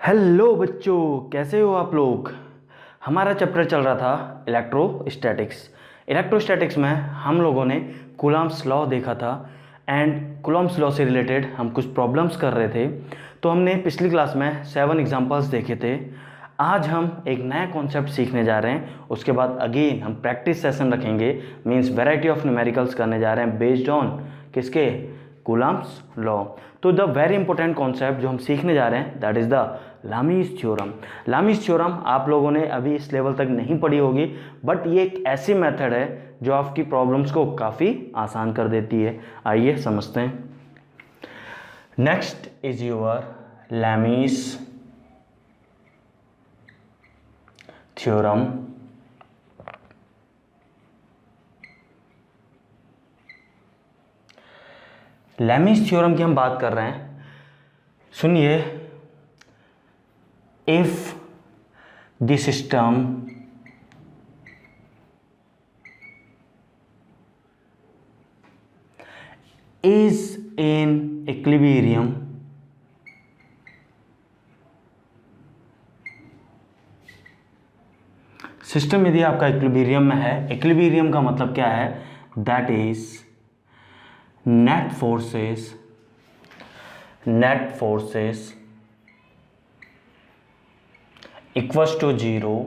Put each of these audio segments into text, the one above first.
Hello बच्चों, कैसे हो आप लोग। हमारा चैप्टर चल रहा था इलेक्ट्रोस्टैटिक्स। इलेक्ट्रोस्टैटिक्स में हम लोगों ने कूलम्ब्स लॉ देखा था एंड कूलम्ब्स लॉ से रिलेटेड हम कुछ प्रॉब्लम्स कर रहे थे। तो हमने पिछली क्लास में 7 एग्जांपल्स देखे थे। आज हम एक नया कॉन्सेप्ट सीखने जा रहे हैं। उसके बाद अगेन हम प्रैक्टिस सेशन रखेंगे, मीन्स वेराइटी ऑफ न्यूमेरिकल्स करने जा रहे हैं बेस्ड ऑन किसके, कूलम्ब्स लॉ। तो द वेरी इंपॉर्टेंट कॉन्सेप्ट जो हम सीखने जा रहे हैं that is the Lami's theorem. Lami's theorem आप लोगों ने अभी इस लेवल तक नहीं पढ़ी होगी, बट ये एक ऐसी मेथड है जो आपकी प्रॉब्लम्स को काफ़ी आसान कर देती है। आइए समझते हैं। Next is your Lami's theorem. Lami's theorem की हम बात कर रहे हैं। सुनिए, if the system is in equilibrium, system यदि आपका इक्विलिब्रियम में है, इक्विलिब्रियम का मतलब क्या है, that is net forces equals to 0,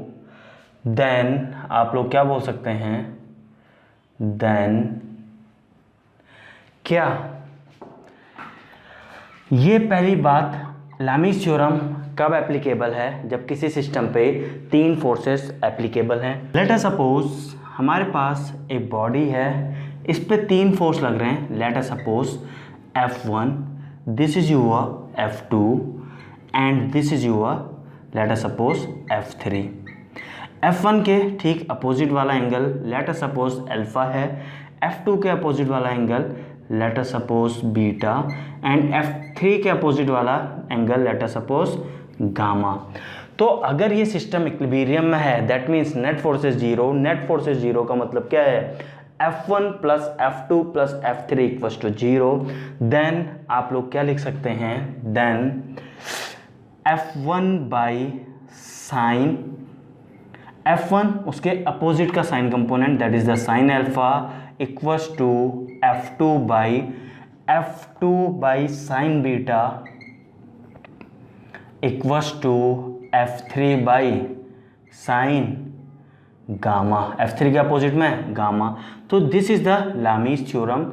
then आप लोग क्या बोल सकते हैं, देन क्या, ये पहली बात लामीज थ्योरम कब एप्लीकेबल है, जब किसी सिस्टम पे 3 फोर्सेस एप्लीकेबल हैं। लेट अस सपोज हमारे पास एक बॉडी है, इस पे 3 फोर्स लग रहे हैं। Let us suppose F1, this is your F2 and this is your let us suppose F3। F1 के ठीक अपोजिट वाला angle let us suppose alpha है, F2 के अपोजिट वाला angle let us suppose beta and F3 के opposite वाला angle let us suppose gamma. तो अगर ये सिस्टम इक्विलिब्रियम में है that means net forces 0। Net forces 0 का मतलब क्या है, F1 plus F2 plus F3 equals to 0। Then आप लोग क्या लिख सकते हैं, then F1 by sine F1 उसके अपोजिट का sine component that is the sine alpha equals to F2 by sine beta equals to F3 by sine gamma. F3 के opposite में गामा। तो this is the Lami's theorem.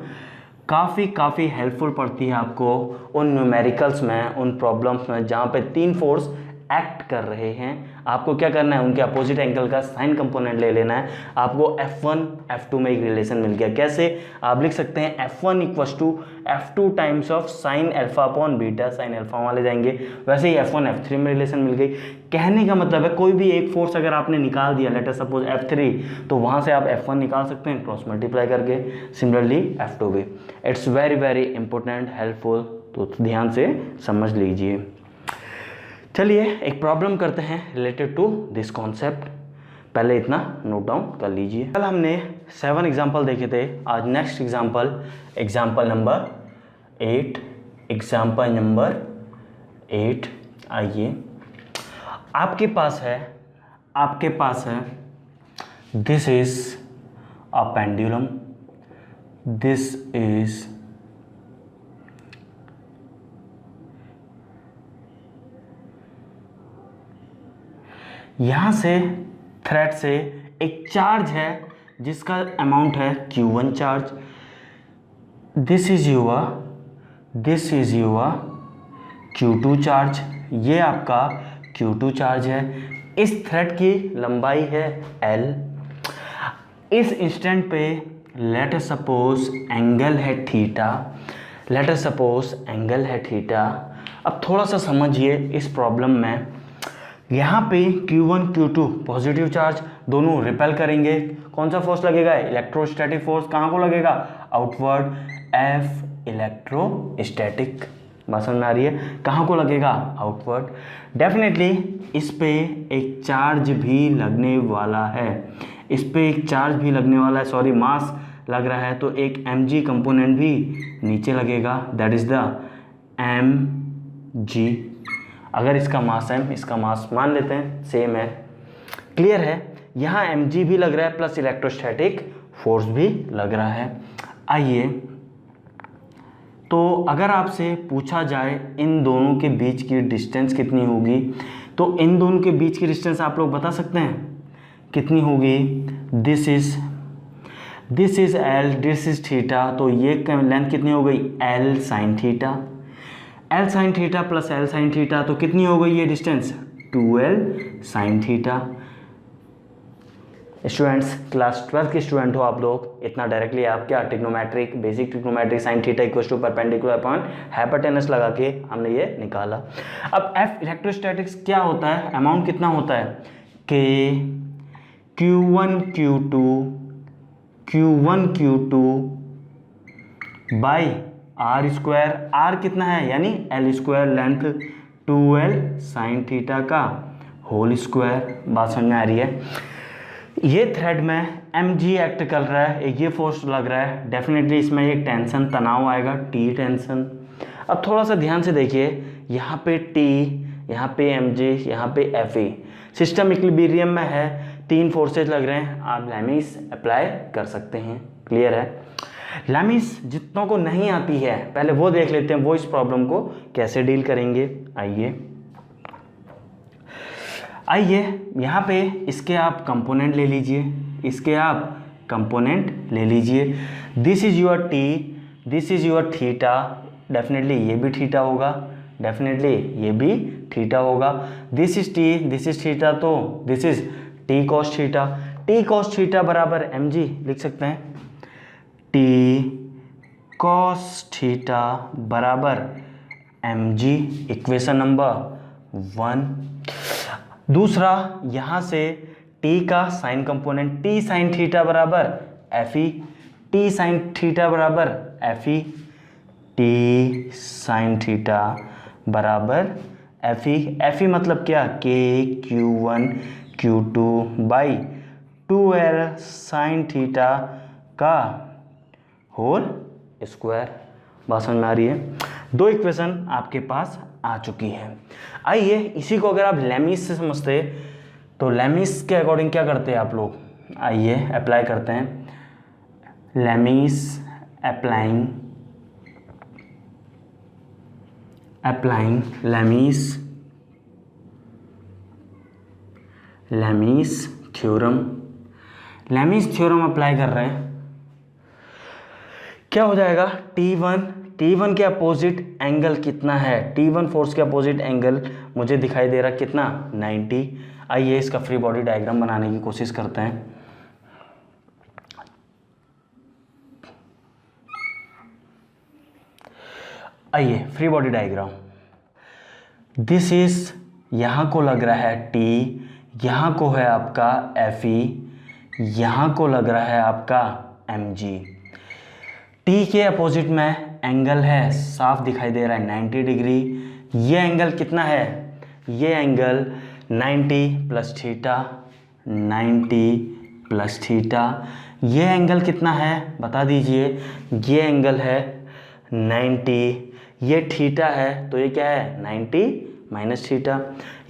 काफ़ी helpful पड़ती है आपको उन न्यूमेरिकल्स में, उन प्रॉब्लम्स में जहाँ पे 3 फोर्स एक्ट कर रहे हैं। आपको क्या करना है, उनके अपोजिट एंगल का साइन कंपोनेंट ले लेना है। आपको F1 F2 में एक रिलेशन मिल गया। कैसे आप लिख सकते हैं, F1 equals to F2 times of sine alpha upon beta, sine alpha वाले जाएंगे। वैसे ही F1 F3 में रिलेशन मिल गई। कहने का मतलब है कोई भी एक फोर्स अगर आपने निकाल दिया लेट अस सपोज F3, तो वहाँ से आप F1 निकाल सकते हैं क्रॉस मल्टीप्लाई करके। सिमिलरली F2 भी। इट्स वेरी इंपॉर्टेंट, हेल्पफुल, तो ध्यान से समझ लीजिए। चलिए एक प्रॉब्लम करते हैं रिलेटेड टू दिस कॉन्सेप्ट। पहले इतना नोट डाउन कर लीजिए। कल हमने 7 एग्जाम्पल देखे थे। आज नेक्स्ट एग्जाम्पल नंबर 8। आइए, आपके पास है this is a pendulum, this is यहाँ से थ्रेड से एक चार्ज है जिसका अमाउंट है Q1 charge. This is your Q2 charge, ये आपका Q2 चार्ज है। इस थ्रेड की लंबाई है L। इस इंस्टेंट पे लेट अस सपोज एंगल है थीटा। अब थोड़ा सा समझिए इस प्रॉब्लम में, यहाँ पे Q1 Q2 पॉजिटिव चार्ज दोनों रिपेल करेंगे। कौन सा फोर्स लगेगा, इलेक्ट्रोस्टैटिक फोर्स। कहाँ को लगेगा, आउटवर्ड, F इलेक्ट्रोस्टैटिक। बात समझ में आ रही है, कहाँ को लगेगा, आउटवर्ड। डेफिनेटली इस पे एक चार्ज भी लगने वाला है, सॉरी मास लग रहा है, तो एक mg कंपोनेंट भी नीचे लगेगा, दैट इज द mg। अगर इसका मास m, इसका मास मान लेते हैं सेम है। क्लियर है, यहाँ mg भी लग रहा है प्लस इलेक्ट्रोस्टैटिक फोर्स भी लग रहा है। आइए, तो अगर आपसे पूछा जाए इन दोनों के बीच की डिस्टेंस कितनी होगी, तो इन दोनों के बीच की डिस्टेंस आप लोग बता सकते हैं कितनी होगी। This is L, this is theta, तो ये लेंथ कितनी हो गई L sine theta. L sine theta plus L sine theta, तो कितनी हो गई ये distance 2L sine theta. Students, class 12 के स्टूडेंट हो आप लोग, इतना डायरेक्टली आप क्या trigonometric, basic trigonometric sine theta equal to perpendicular upon hypotenuse लगा के हमने ये निकाला। अब F इलेक्ट्रोस्टैटिक्स क्या होता है, अमाउंट कितना होता है कि Q1 Q2 by are square, are कितना है यानी L square length 2L sine theta का होल स्क्वायर। बात समझ में आ रही है। ये थ्रेड में mg एक्ट कर रहा है, एक ये फोर्स लग रहा है, डेफिनेटली इसमें एक टेंशन तनाव आएगा, T टेंशन। अब थोड़ा सा ध्यान से देखिए, यहाँ पे T, यहाँ पे mg, यहाँ पे Fe, सिस्टम इक्विलिब्रियम में है, 3 फोर्सेज लग रहे हैं, आप लैमिस अप्लाई कर सकते हैं। क्लियर है। लैमिस जितनों को नहीं आती है पहले वो देख लेते हैं, वो इस प्रॉब्लम को कैसे डील करेंगे। आइए यहाँ पे इसके आप कंपोनेंट ले लीजिए, इसके आप कंपोनेंट ले लीजिए। This is your T, this is your theta, definitely ये भी थीटा होगा, डेफिनेटली ये भी थीटा होगा। This is T, this is theta, तो this is T cos theta. T cos theta बराबर mg लिख सकते हैं, T cos थीटा बराबर mg, इक्वेशन नंबर 1। दूसरा, यहाँ से T का sine component, T sine theta बराबर Fe, T साइन थीटा बराबर Fe, T साइन थीटा बराबर Fe। Fe मतलब क्या, K Q1 Q2 by 2L sine theta का होल स्क्वायर। बात समझ में आ रही है। 2 इक्वेशन आपके पास आ चुकी है। आइए, इसी को अगर आप लैमिस से समझते तो लैमिस के अकॉर्डिंग क्या करते हैं आप लोग, आइए अप्लाई करते हैं। Lami's applying Lami's theorem apply कर रहे हैं। क्या हो जाएगा, T1 के अपोजिट एंगल कितना है, T1 फोर्स के अपोजिट एंगल मुझे दिखाई दे रहा कितना 90। आइए इसका फ्री बॉडी डायग्राम बनाने की कोशिश करते हैं। आइए free body diagram, this is, यहाँ को लग रहा है T, यहाँ को है आपका Fe, यहाँ को लग रहा है आपका mg। T के अपोजिट में एंगल है, साफ दिखाई दे रहा है 90 डिग्री। ये एंगल कितना है, ये angle 90 plus theta, 90 plus theta. ये एंगल कितना है बता दीजिए, ये एंगल है 90, ये थीटा है तो ये क्या है 90 माइनस थीटा,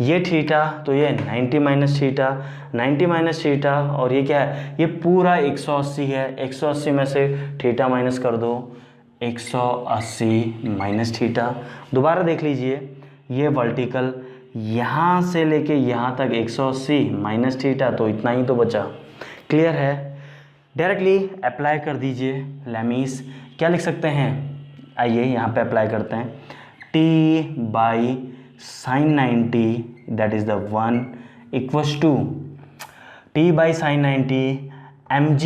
ये थीटा तो ये 90 माइनस थीटा, 90 माइनस थीटा, और ये क्या है, ये पूरा 180 है, 180 में से थीटा माइनस कर दो, 180 माइनस थीटा। दोबारा देख लीजिए, ये वर्टिकल यहाँ से लेके यहाँ तक 180 माइनस थीटा, तो इतना ही तो बचा। क्लियर है। डायरेक्टली अप्लाई कर दीजिए लैमिस। क्या लिख सकते हैं, आइए यहाँ पे अप्लाई करते हैं। T by sine 90 that is the 1 equals to T by sine 90 mg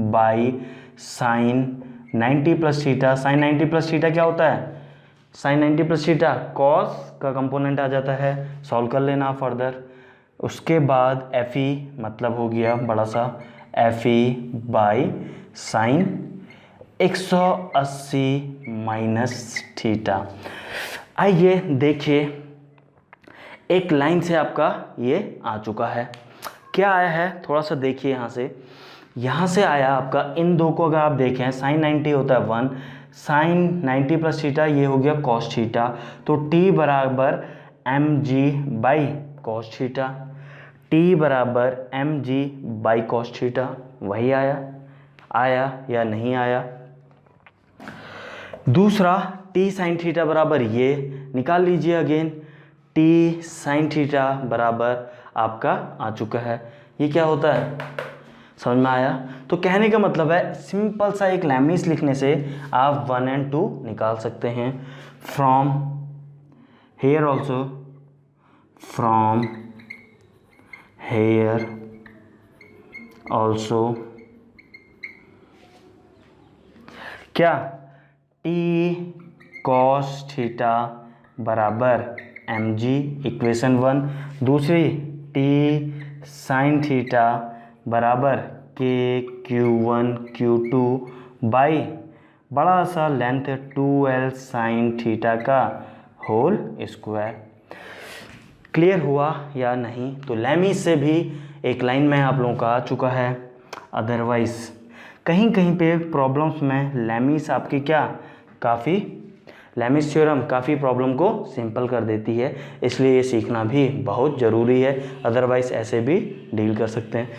by sine 90 plus theta. Sine 90 plus theta क्या होता है, साइन 90 प्लस थीटा कॉस का कंपोनेंट आ जाता है, सॉल्व कर लेना फर्दर। उसके बाद Fe मतलब हो गया बड़ा सा Fe by sine 180 minus theta. आइए देखिए, एक लाइन से आपका ये आ चुका है। क्या आया है थोड़ा सा देखिए, यहाँ से आया आपका, इन दो को अगर आप देखें, साइन 90 होता है 1, साइन 90 प्लस थीटा, ये हो गया कॉस थीटा। तो टी बराबर M G by cos theta, T बराबर M G by cos theta. वही आया या नहीं आया। दूसरा टी साइन थीटा बराबर ये निकाल लीजिए अगेन, टी साइन थीटा बराबर आपका आ चुका है। ये क्या होता है, समझ में आया। तो कहने का मतलब है सिंपल सा एक लैमिस लिखने से आप 1 and 2 निकाल सकते हैं। From here also, from here also क्या, टी कॉस थीटा बराबर एम जी इक्वेशन 1। दूसरी टी साइन थीटा बराबर के Q1 Q2 बाई बड़ा सा लेंथ 2L साइन थीटा का होल स्क्वायर। क्लियर हुआ या नहीं। तो लैमिस से भी एक लाइन में आप लोगों का आ चुका है। अदरवाइज कहीं कहीं पे प्रॉब्लम्स में लैमिस आपकी क्या काफ़ी, लैमिस थ्योरम काफ़ी प्रॉब्लम को सिंपल कर देती है, इसलिए ये सीखना भी बहुत ज़रूरी है। अदरवाइज ऐसे भी डील कर सकते हैं।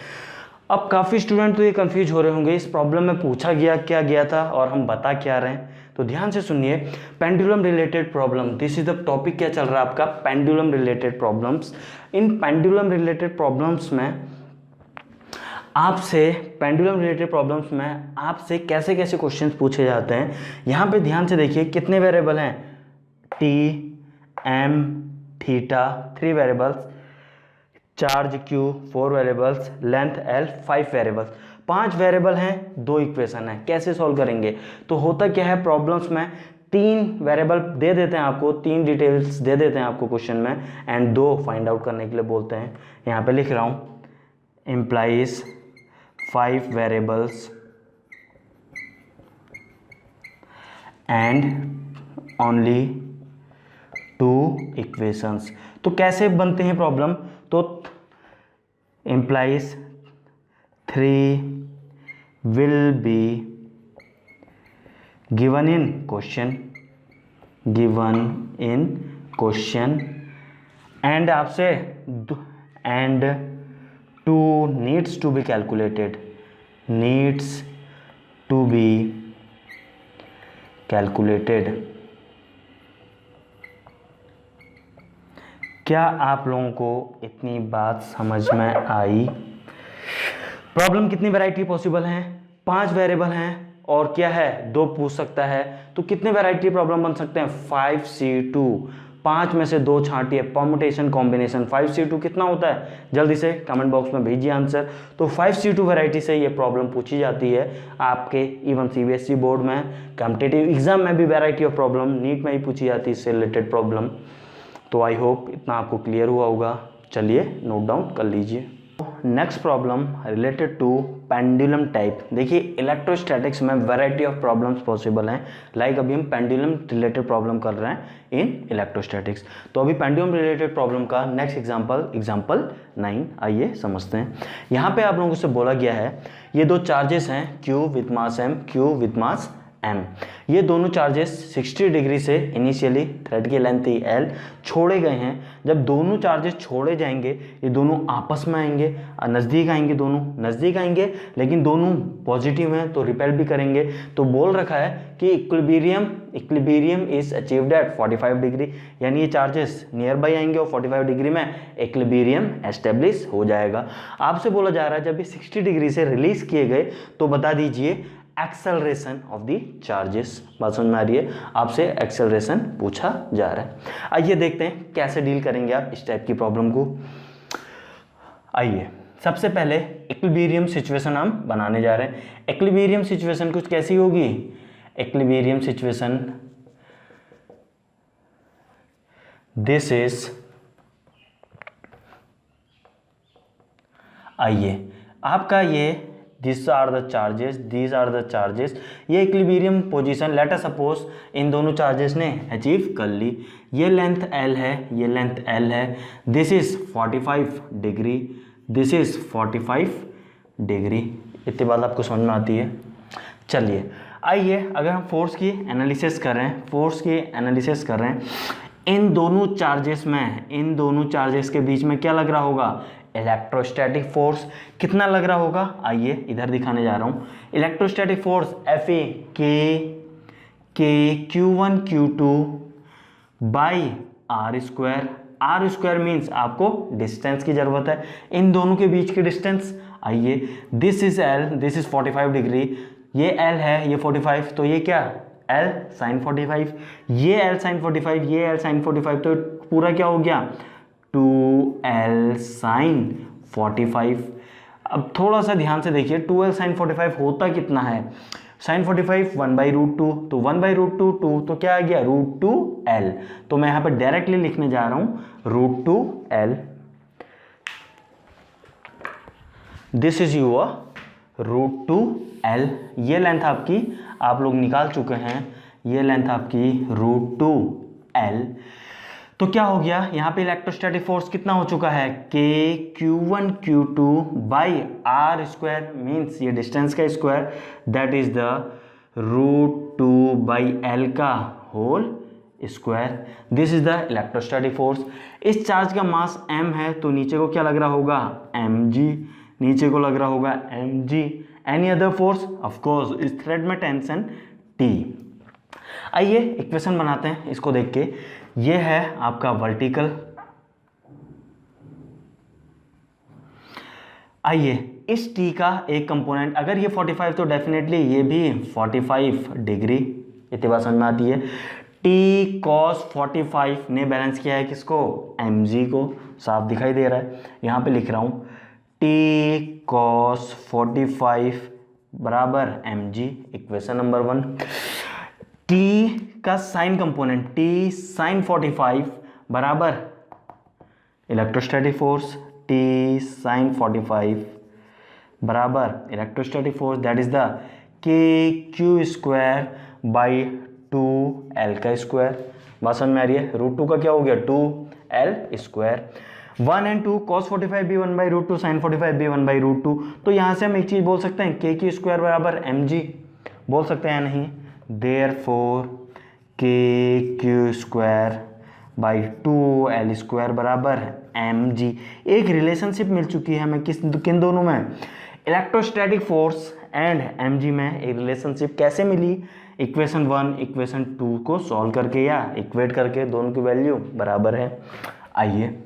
अब काफ़ी स्टूडेंट तो ये कंफ्यूज हो रहे होंगे इस प्रॉब्लम में पूछा क्या गया था और हम बता क्या रहे हैं। तो ध्यान से सुनिए, pendulum related problem, this is the topic. क्या चल रहा है आपका, पेंडुलम रिलेटेड प्रॉब्लम्स। इन पेंडुलम रिलेटेड प्रॉब्लम्स में आपसे कैसे कैसे क्वेश्चंस पूछे जाते हैं। यहाँ पे ध्यान से देखिए कितने वेरिएबल हैं, T M theta 3 variables, charge Q 4 variables, length L 5 variables. 5 variable हैं, 2 इक्वेशन है। कैसे सॉल्व करेंगे, तो होता क्या है प्रॉब्लम्स में 3 वेरिएबल दे देते हैं आपको, 3 डिटेल्स दे देते हैं आपको क्वेश्चन में, एंड 2 फाइंड आउट करने के लिए बोलते हैं। यहाँ पे लिख रहा हूँ, implies 5 variables and only 2 equations. तो कैसे बनते हैं प्रॉब्लम, तो implies 3 will be given in question and आपसे and 2 needs to be calculated, क्या आप लोगों को इतनी बात समझ में आई। प्रॉब्लम कितनी वैरायटी पॉसिबल हैं, 5 वेरिएबल हैं और क्या है 2 पूछ सकता है। तो कितने वैरायटी प्रॉब्लम बन सकते हैं, 5C2, 5 में से 2 छांटिए, परम्यूटेशन कॉम्बिनेशन। 5C2 कितना होता है, जल्दी से कमेंट बॉक्स में भेजिए आंसर। तो 5C2 वैरायटी से ये प्रॉब्लम पूछी जाती है आपके इवन CBSE बोर्ड में, कॉम्पिटिटिव एग्जाम में भी वैरायटी ऑफ प्रॉब्लम, नीट में ही पूछी जाती है इससे रिलेटेड प्रॉब्लम। तो आई होप इतना आपको क्लियर हुआ होगा। चलिए नोट डाउन कर लीजिए। Next problem related to pendulum type. देखिए इलेक्ट्रोस्टैटिक्स में वैरायटी ऑफ प्रॉब्लम्स पॉसिबल हैं, लाइक अभी हम पेंडुलम रिलेटेड प्रॉब्लम कर रहे हैं इन इलेक्ट्रोस्टैटिक्स। तो अभी पेंडुलम रिलेटेड प्रॉब्लम का नेक्स्ट एग्जांपल 9 आइए समझते हैं। यहाँ पे आप लोगों से बोला गया है ये 2 चार्जेस हैं, Q with mass M, Q with mass M। ये दोनों चार्जेस 60 डिग्री से इनिशियली थ्रेड की लेंथ थी L छोड़े गए हैं। जब दोनों चार्जेस छोड़े जाएंगे ये दोनों आपस में आएंगे, नज़दीक आएंगे, दोनों नज़दीक आएंगे, लेकिन दोनों पॉजिटिव हैं तो रिपेल भी करेंगे। तो बोल रखा है कि equilibrium is achieved at 45 degree, यानी ये चार्जेस नियर बाई आएंगे और 45 डिग्री में इक्विलिब्रियम एस्टेब्लिश हो जाएगा। आपसे बोला जा रहा है जब ये 60 डिग्री से रिलीज किए गए तो बता दीजिए एक्सेलरेशन ऑफ द चार्जेस। बात समझ में आ रही है, आपसे एक्सेलरेशन पूछा जा रहा है। आइए देखते हैं कैसे डील करेंगे आप इस टाइप की प्रॉब्लम को। आइए सबसे पहले इक्विलिब्रियम सिचुएशन हम बनाने जा रहे हैं। इक्विलिब्रियम सिचुएशन कुछ कैसी होगी, इक्विलिब्रियम सिचुएशन दिस इज, आइए आपका ये these are the charges, ये equilibrium position let us suppose in दोनों चार्जेस ने अचीव कर ली। ये लेंथ L है, ये लेंथ L है, this is 45 degree, this is 45 degree. इतनी बात आपको समझ में आती है। चलिए आइए अगर हम फोर्स की एनालिसिस कर रहे हैं, इन दोनों चार्जेस के बीच में क्या लग रहा होगा, इलेक्ट्रोस्टैटिक फोर्स। कितना लग रहा होगा, आइए इधर दिखाने जा रहा हूं। इलेक्ट्रोस्टैटिक फोर्स Fa के Q1 Q2 by are square means आपको डिस्टेंस की जरूरत है, इन दोनों के बीच की डिस्टेंस। आइए this is L, this is 45 degree, ये L है, ये 45, तो ये क्या L sin 45, ये L sin 45, ये L sin 45, तो पूरा क्या हो गया 2L sin 45। अब थोड़ा सा ध्यान से देखिए, 2L sin 45 होता कितना है, sin 45 1/√2, तो 1/√2 2, तो क्या आ गया √2L। तो मैं यहाँ पे डायरेक्टली लिखने जा रहा हूँ √2L, this is your √2L। ये लेंथ आपकी आप लोग निकाल चुके हैं, ये लेंथ आपकी √2L। तो क्या हो गया यहाँ पे इलेक्ट्रोस्टैटिक फोर्स कितना हो चुका है, K Q1 Q2 by are square means ये डिस्टेंस का square, that is the √2/L का whole square. This is the electrostatic force. इस चार्ज का मास m है, तो नीचे को क्या लग रहा होगा mg, नीचे को लग रहा होगा mg। Any other force, of course इस थ्रेड में टेंशन T। आइए इक्वेशन बनाते हैं इसको देख के। ये है आपका वर्टिकल, आइए इस T का एक कंपोनेंट, अगर ये 45 तो डेफिनेटली ये भी 45 डिग्री, इतनी बात समझ में आती है। T cos 45 ने बैलेंस किया है किसको, mg को, साफ दिखाई दे रहा है, यहाँ पे लिख रहा हूँ T cos 45 बराबर mg, इक्वेशन नंबर 1। T का साइन कंपोनेंट T sin 45 बराबर इलेक्ट्रोस्टैटिक फोर्स, T sin 45 बराबर electrostatic force, that is the KQ square by 2L का स्क्वायर। बात समझ में आ रही है, √2 का क्या हो गया 2L स्क्वायर। 1 and 2 cos 45 भी 1/√2, sin 45 भी 1/√2, तो यहाँ से हम एक चीज़ बोल सकते हैं KQ स्क्वायर बराबर mg, बोल सकते हैं नहीं, therefore KQ square by 2L square बराबर mg। एक रिलेशनशिप मिल चुकी है हमें किन दोनों में, इलेक्ट्रोस्टैटिक फोर्स एंड mg में एक रिलेशनशिप कैसे मिली, इक्वेशन 1 इक्वेशन 2 को सॉल्व करके या इक्वेट करके, दोनों की वैल्यू बराबर है। आइए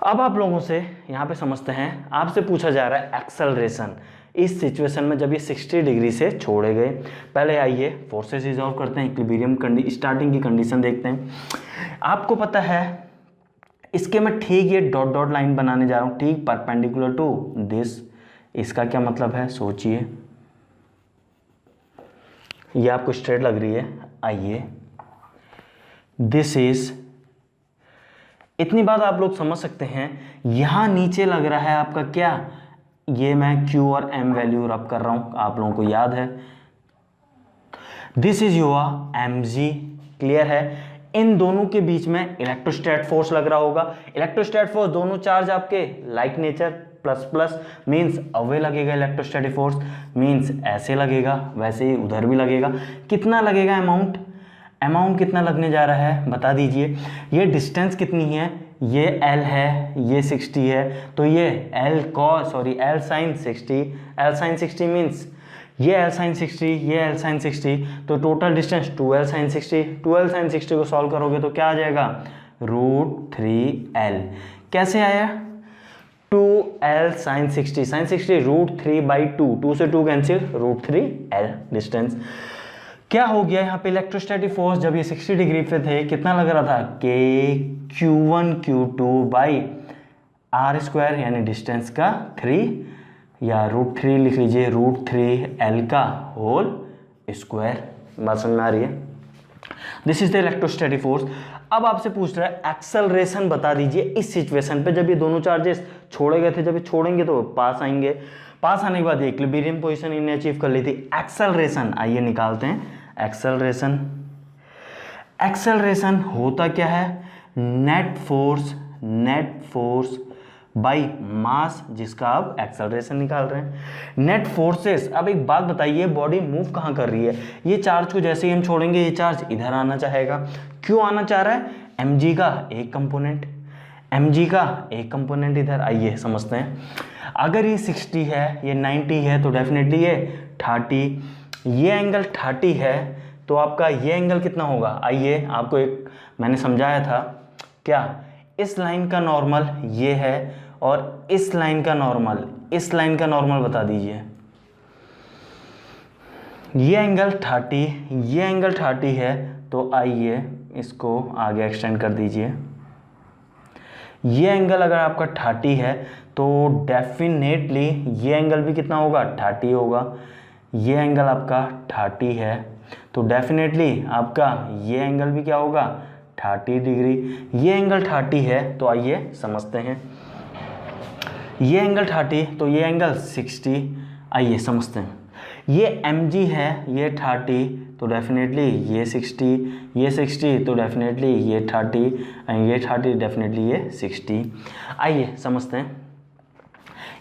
अब आप लोगों से यहाँ पे समझते हैं, आपसे पूछा जा रहा है एक्सेलरेशन इस सिचुएशन में जब ये 60 डिग्री से छोड़े गए। पहले आइए फोर्सेस रिजॉल्व करते हैं, इक्विलिब्रियम स्टार्टिंग की कंडीशन देखते हैं। आपको पता है इसके मैं ठीक ये डॉट डॉट लाइन बनाने जा रहा हूँ, ठीक परपेंडिकुलर टू दिस। इसका क्या मतलब है सोचिए, ये आपको स्ट्रेट लग रही है। आइए दिस इज, इतनी बात आप लोग समझ सकते हैं, यहां नीचे लग रहा है आपका क्या, ये मैं Q और M वैल्यू रब कर रहा हूं, आप लोगों को याद है। This is your mg, clear है। इन दोनों के बीच में इलेक्ट्रोस्टैट फोर्स लग रहा होगा। इलेक्ट्रोस्टैट फोर्स, दोनों चार्ज आपके like nature, plus plus means away लगेगा, इलेक्ट्रोस्टैटिक फोर्स मीन्स ऐसे लगेगा, वैसे ही उधर भी लगेगा। कितना लगेगा अमाउंट कितना लगने जा रहा है बता दीजिए। ये डिस्टेंस कितनी है, ये L है, ये 60 है, तो ये L sin 60 मीन्स ये L sin 60, ये L sin 60, तो total distance 2L sin 60। 2L sin 60 को सॉल्व करोगे तो क्या आ जाएगा √3L। कैसे आया 2L sin 60 √3/2, 2 से 2 कैंसिल, √3L डिस्टेंस। क्या हो गया यहाँ पे इलेक्ट्रोस्टैटिक फोर्स जब ये 60 डिग्री पे थे कितना लग रहा था, K Q1 Q2 by are square यानी डिस्टेंस का 3 या √3 लिख लीजिए, √3L का होल स्क्वायर। बात समझ में आ रही है, this is the electrostatic force. अब आपसे पूछ रहा है एक्सेलरेशन बता दीजिए इस सिचुएशन पे जब ये दोनों चार्जेस छोड़े गए थे, जब ये छोड़ेंगे तो पास आएंगे, पास आने के बाद इक्विलिब्रियम पोजीशन इन्हें अचीव कर ली थी। एक्सेलरेशन आइए निकालते हैं। एक्सेलरेशन होता क्या है, नेट फोर्स बाई मास जिसका आप एक्सेलरेशन निकाल रहे हैं। नेट फोर्सेस, अब एक बात बताइए, बॉडी मूव कहाँ कर रही है? ये चार्ज को जैसे ही हम छोड़ेंगे ये चार्ज इधर आना चाहेगा। क्यों आना चाह रहा है? mg का एक कंपोनेंट, mg का एक कंपोनेंट इधर। आइए समझते हैं। अगर ये 60 है, ये 90 है, तो डेफिनेटली ये 30, ये एंगल 30 है, तो आपका ये एंगल कितना होगा? आइए आपको एक मैंने समझाया था क्या, इस लाइन का नॉर्मल ये है और इस लाइन का नॉर्मल, इस लाइन का नॉर्मल बता दीजिए। ये एंगल 30, ये एंगल 30 है, तो आइए इसको आगे एक्सटेंड कर दीजिए। ये एंगल अगर आपका 30 है तो डेफिनेटली ये एंगल भी कितना होगा? 30 होगा। ये एंगल आपका 30 है तो डेफिनेटली आपका ये एंगल भी क्या होगा? 30 डिग्री। ये एंगल 30 है तो आइए समझते हैं। ये एंगल 30 तो ये एंगल 60। आइए समझते हैं। ये mg है, ये 30 तो डेफिनेटली ये 60, ये 60 तो डेफिनेटली ये 30, ये 30 डेफिनेटली ये 60। आइए समझते हैं।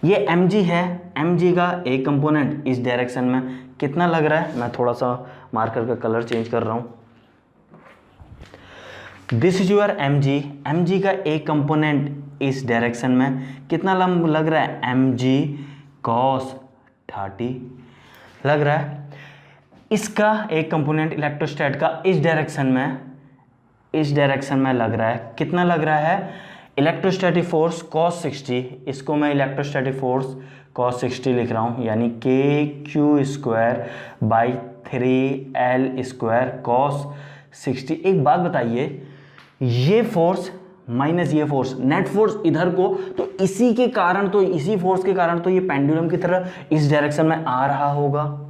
ये mg है, mg का एक कंपोनेंट इस डायरेक्शन में कितना लग रहा है? मैं थोड़ा सा मार्कर का कलर चेंज कर रहा हूँ। This is your mg, mg का एक कंपोनेंट इस डायरेक्शन में कितना लग रहा है? mg cos 30 लग रहा है। इसका एक कंपोनेंट इलेक्ट्रोस्टैट का इस डायरेक्शन में लग रहा है, कितना लग रहा है? इलेक्ट्रोस्टैटिक फोर्स cos 60, इसको मैं इलेक्ट्रोस्टैटिक फोर्स cos 60 लिख रहा हूँ, यानी KQ²/3L² cos 60। एक बात बताइए, ये फोर्स माइनस ये फोर्स, नेट फोर्स इधर को, तो इसी के कारण, तो इसी फोर्स के कारण तो ये पेंडुलम की तरह इस डायरेक्शन में आ रहा होगा।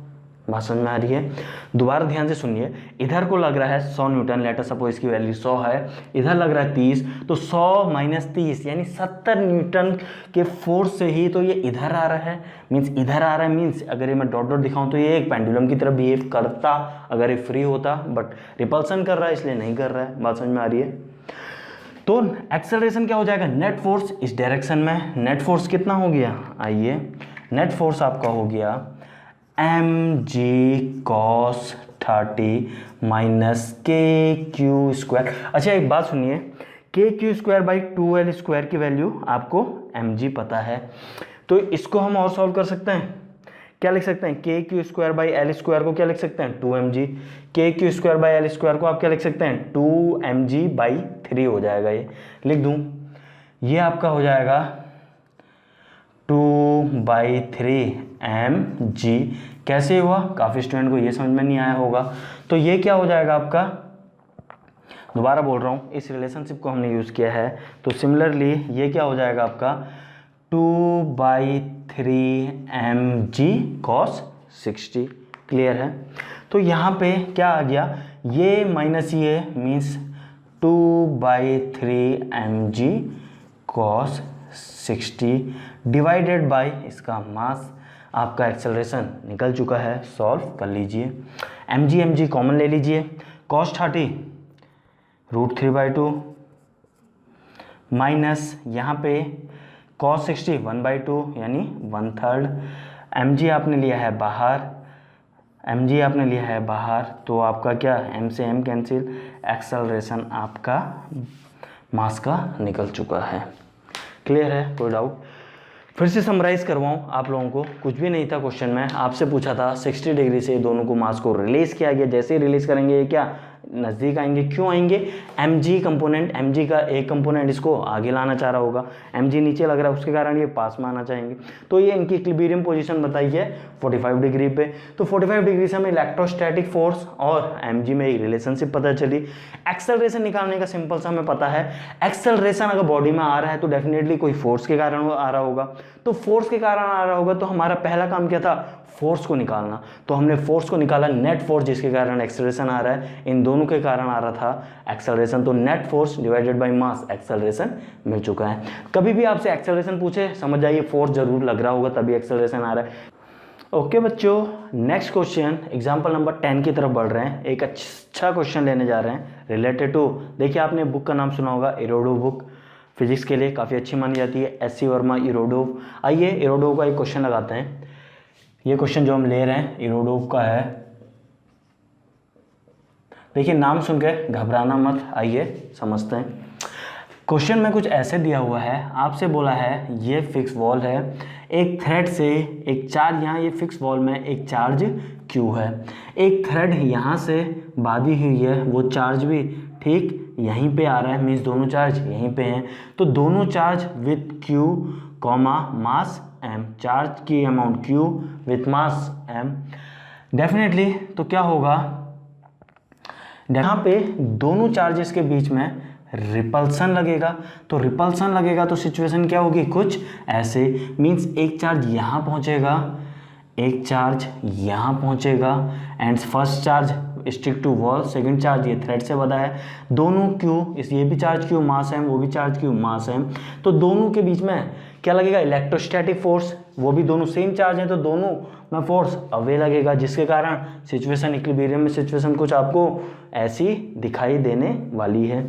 बात समझ में आ रही है? दोबारा ध्यान से सुनिए। इधर को लग रहा है 100 न्यूटन, लेटर सपोज इसकी वैल्यू 100 है, इधर लग रहा है 30, तो 100 माइनस 30 यानी 70 न्यूटन के फोर्स से ही तो ये इधर आ रहा है। मीन्स इधर आ रहा है, मीन्स अगर ये मैं डॉट डॉट दिखाऊं तो ये एक पेंडुलम की तरह बिहेव करता अगर ये फ्री होता, बट रिपल्सन कर रहा है इसलिए नहीं कर रहा है। बात समझ में आ रही है? तो एक्सेलरेशन क्या हो जाएगा? नेट फोर्स इस डायरेक्शन में, नेट फोर्स कितना हो गया? आइए, नेट फोर्स आपका हो गया mg cos 30 माइनस KQ²। अच्छा एक बात सुनिए, KQ²/2L² की वैल्यू आपको mg पता है, तो इसको हम और सॉल्व कर सकते हैं। क्या लिख सकते हैं? KQ²/L² को क्या लिख सकते हैं? 2mg। KQ²/L² को आप क्या लिख सकते हैं? 2mg/3 हो जाएगा। ये लिख दूं, ये आपका हो जाएगा 2/3mg। कैसे हुआ? काफ़ी स्टूडेंट को ये समझ में नहीं आया होगा। तो ये क्या हो जाएगा आपका? दोबारा बोल रहा हूँ, इस रिलेशनशिप को हमने यूज़ किया है, तो सिमिलरली ये क्या हो जाएगा आपका? 2/3mg cos 60। क्लियर है? तो यहाँ पे क्या आ गया? ये माइनस ये means 2/3mg cos 60 divided by इसका मास। आपका एक्सेलरेशन निकल चुका है, सॉल्व कर लीजिए। mg कॉमन ले लीजिए, cos 30 √3/2 माइनस यहाँ पे cos 60 1/2 यानी 1/3। mg आपने लिया है बाहर, तो आपका क्या? m से m कैंसिल, एक्सेलरेशन आपका मास का निकल चुका है। क्लियर है? कोई डाउट? फिर से समराइज करवाऊँ आप लोगों को, कुछ भी नहीं था क्वेश्चन में। आपसे पूछा था 60 डिग्री से दोनों को मास को रिलीज किया गया, जैसे ही रिलीज करेंगे ये क्या? नज़दीक आएंगे। क्यों आएंगे? mg कंपोनेंट, mg का एक कंपोनेंट इसको आगे लाना चाह रहा होगा, mg नीचे लग रहा है उसके कारण ये पास में आना चाहेंगे। तो ये इनकी इक्विलिब्रियम पोजीशन बताई है 45 डिग्री पे। तो 45 डिग्री से हमें इलेक्ट्रोस्टैटिक फोर्स और mg में एक रिलेशनशिप पता चली। एक्सेलरेशन निकालने का सिंपल सा हमें पता है, एक्सेलरेशन अगर बॉडी में आ रहा है तो डेफिनेटली कोई फोर्स के कारण आ रहा होगा। तो फोर्स के कारण आ रहा होगा तो हमारा पहला काम क्या था? फोर्स को निकालना। तो हमने फोर्स को निकाला, नेट फोर्स जिसके कारण एक्सेलरेशन आ रहा है, इन दोनों के कारण आ रहा था एक्सेलरेशन। तो net force divided by mass, acceleration मिल चुका है। कभी भी आपसे एक्सेलरेशन पूछे समझ जाइए फोर्स जरूर लग रहा होगा तभी एक्सेलरेशन आ रहा है। ओके बच्चों, नेक्स्ट क्वेश्चन एग्जाम्पल नंबर 10 की तरफ बढ़ रहे हैं। एक अच्छा क्वेश्चन लेने जा रहे हैं रिलेटेड टू, देखिए आपने बुक का नाम सुना होगा, एरोडो बुक। फिजिक्स के लिए काफ़ी अच्छी मानी जाती है, एस.सी. वर्मा, इरोडोव। आइए इरोडोव का एक क्वेश्चन लगाते हैं। ये क्वेश्चन जो हम ले रहे हैं इरोडोव का है। देखिए नाम सुन के घबराना मत, आइए समझते हैं। क्वेश्चन में कुछ ऐसे दिया हुआ है, आपसे बोला है ये फिक्स वॉल है, एक थ्रेड से एक चार्ज, यहाँ ये फिक्स वॉल में एक चार्ज क्यू है, एक थ्रेड यहाँ से बांधी हुई है, वो चार्ज भी ठीक यहीं पे आ रहा है, मीन्स दोनों चार्ज यहीं पे हैं। तो दोनों charge with Q comma mass M, charge की amount Q with mass M. Definitely तो क्या होगा, यहाँ पे दोनों चार्जेस के बीच में रिपल्सन लगेगा। तो रिपल्सन लगेगा तो सिचुएशन क्या होगी, कुछ ऐसे, मीन्स एक चार्ज यहाँ पहुँचेगा, एक चार्ज यहाँ पहुँचेगा, and first charge stick to wall, second charge ये थ्रेड से बंधा है, दोनों क्यू, इस ये भी चार्ज क्यू मास एम, वो भी चार्ज क्यू मास एम। तो दोनों के बीच में क्या लगेगा, इलेक्ट्रोस्टैटिक फोर्स, वो भी दोनों सेम चार्ज हैं तो दोनों में फोर्स अवे लगेगा, जिसके कारण सिचुएशन इक्विलिब्रियम में सिचुएशन कुछ आपको ऐसी दिखाई देने वाली है।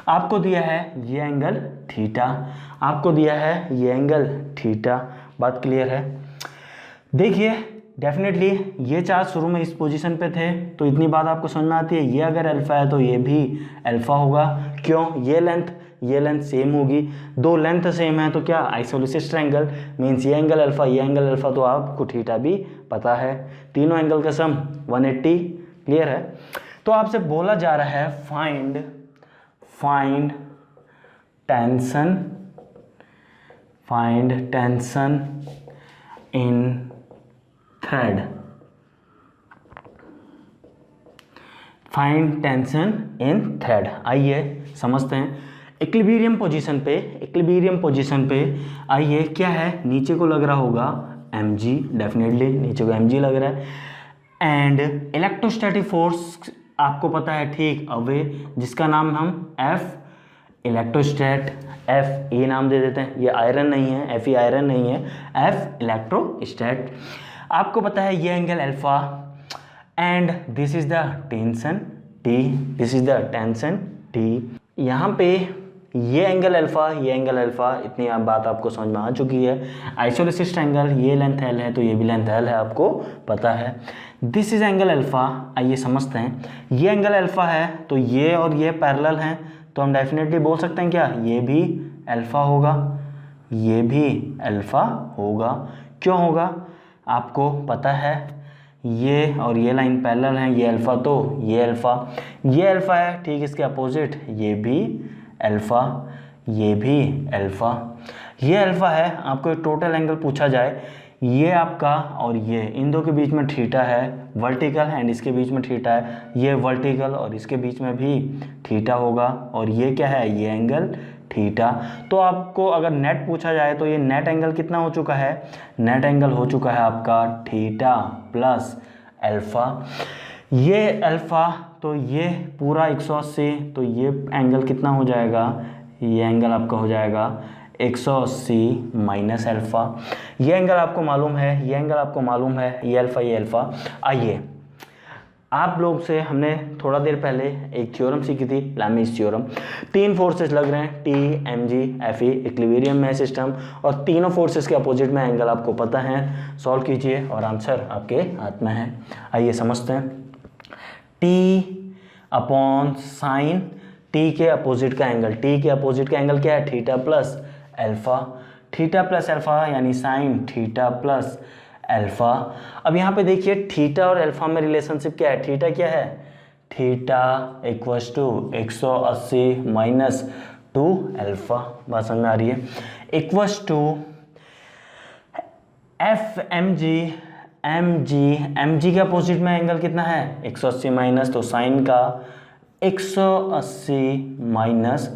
आपको दिया है ये एंगल थीटा, आपको दिया है ये एंगल थीटा, बात क्लियर है। देखिए डेफिनेटली ये चार्ज शुरू में इस पोजीशन पे थे तो इतनी बात आपको समझ में आती है, ये अगर अल्फा है तो ये भी अल्फा होगा। क्यों, ये लेंथ सेम होगी, दो लेंथ सेम है तो क्या, आइसोलिसिस ट्रायंगल, मीन्स ये एंगल अल्फा, तो आपको थीटा भी पता है, तीनों एंगल का सम 180, क्लियर है। तो आपसे बोला जा रहा है find tension in thread, find tension in thread. आइए समझते हैं। इक्विलिब्रियम पोजीशन पे आइए क्या है, नीचे को लग रहा होगा mg, डेफिनेटली नीचे को mg लग रहा है, एंड इलेक्ट्रोस्टैटिक फोर्स आपको पता है ठीक अवे, जिसका नाम हम F इलेक्ट्रोस्टैट, F ये नाम दे देते हैं, ये आयरन नहीं है, Fe आयरन नहीं है, F इलेक्ट्रोस्टैट। आपको पता है ये angle alpha, and this is the tension T, this is the tension T। यहाँ पे ये एंगल अल्फा, इतनी बात आपको समझ में आ चुकी है। आइसोलिसिस ट्रायंगल, ये लेंथ L है तो ये भी लेंथ L है, आपको पता है। दिस इज एंगल अल्फा, आइए समझते हैं। ये एंगल अल्फा है तो ये और ये पैरेलल हैं, तो हम डेफिनेटली बोल सकते हैं क्या, ये भी अल्फा होगा, ये भी अल्फा होगा। क्यों होगा, आपको पता है ये और ये लाइन पैरेलल हैं, ये अल्फा तो ये अल्फा है, ठीक इसके अपोजिट ये भी अल्फा, ये भी अल्फा, ये अल्फा है। आपको एक टोटल एंगल पूछा जाए, ये आपका और ये, इन दो के बीच में थीटा है वर्टिकल, एंड इसके बीच में थीटा है, ये वर्टिकल और इसके बीच में भी थीटा होगा, और ये क्या है, ये एंगल थीटा। तो आपको अगर नेट पूछा जाए तो ये नेट एंगल कितना हो चुका है, नेट एंगल हो चुका है आपका थीटा प्लस अल्फा। ये अल्फा तो ये पूरा 180, तो ये एंगल कितना हो जाएगा, ये एंगल आपका हो जाएगा 180 माइनस अल्फा। ये एंगल आपको मालूम है, ये एंगल आपको मालूम है, ये अल्फा। आइए आप लोग से हमने थोड़ा देर पहले एक थ्योरम सीखी थी, लामीज थ्योरम। तीन फोर्सेस लग रहे हैं, T, mg, Fe, इक्विलिब्रियम में सिस्टम, और तीनों फोर्सेस के अपोजिट में एंगल आपको पता है। सॉल्व कीजिए और आंसर आपके हाथ में है। आइए समझते हैं। T अपॉन साइन T के अपोजिट का एंगल, T के अपोजिट का एंगल क्या है, थीटा प्लस अल्फा, यानी साइन थीटा प्लस अल्फा। अब यहाँ पे देखिए थीटा और अल्फा में रिलेशनशिप क्या है, थीटा क्या है, theta equals to 180 minus 2 alpha, बात समझ में आ रही है, equals to F M G के अपोजिट में एंगल कितना है 180 माइनस, तो साइन का 180 minus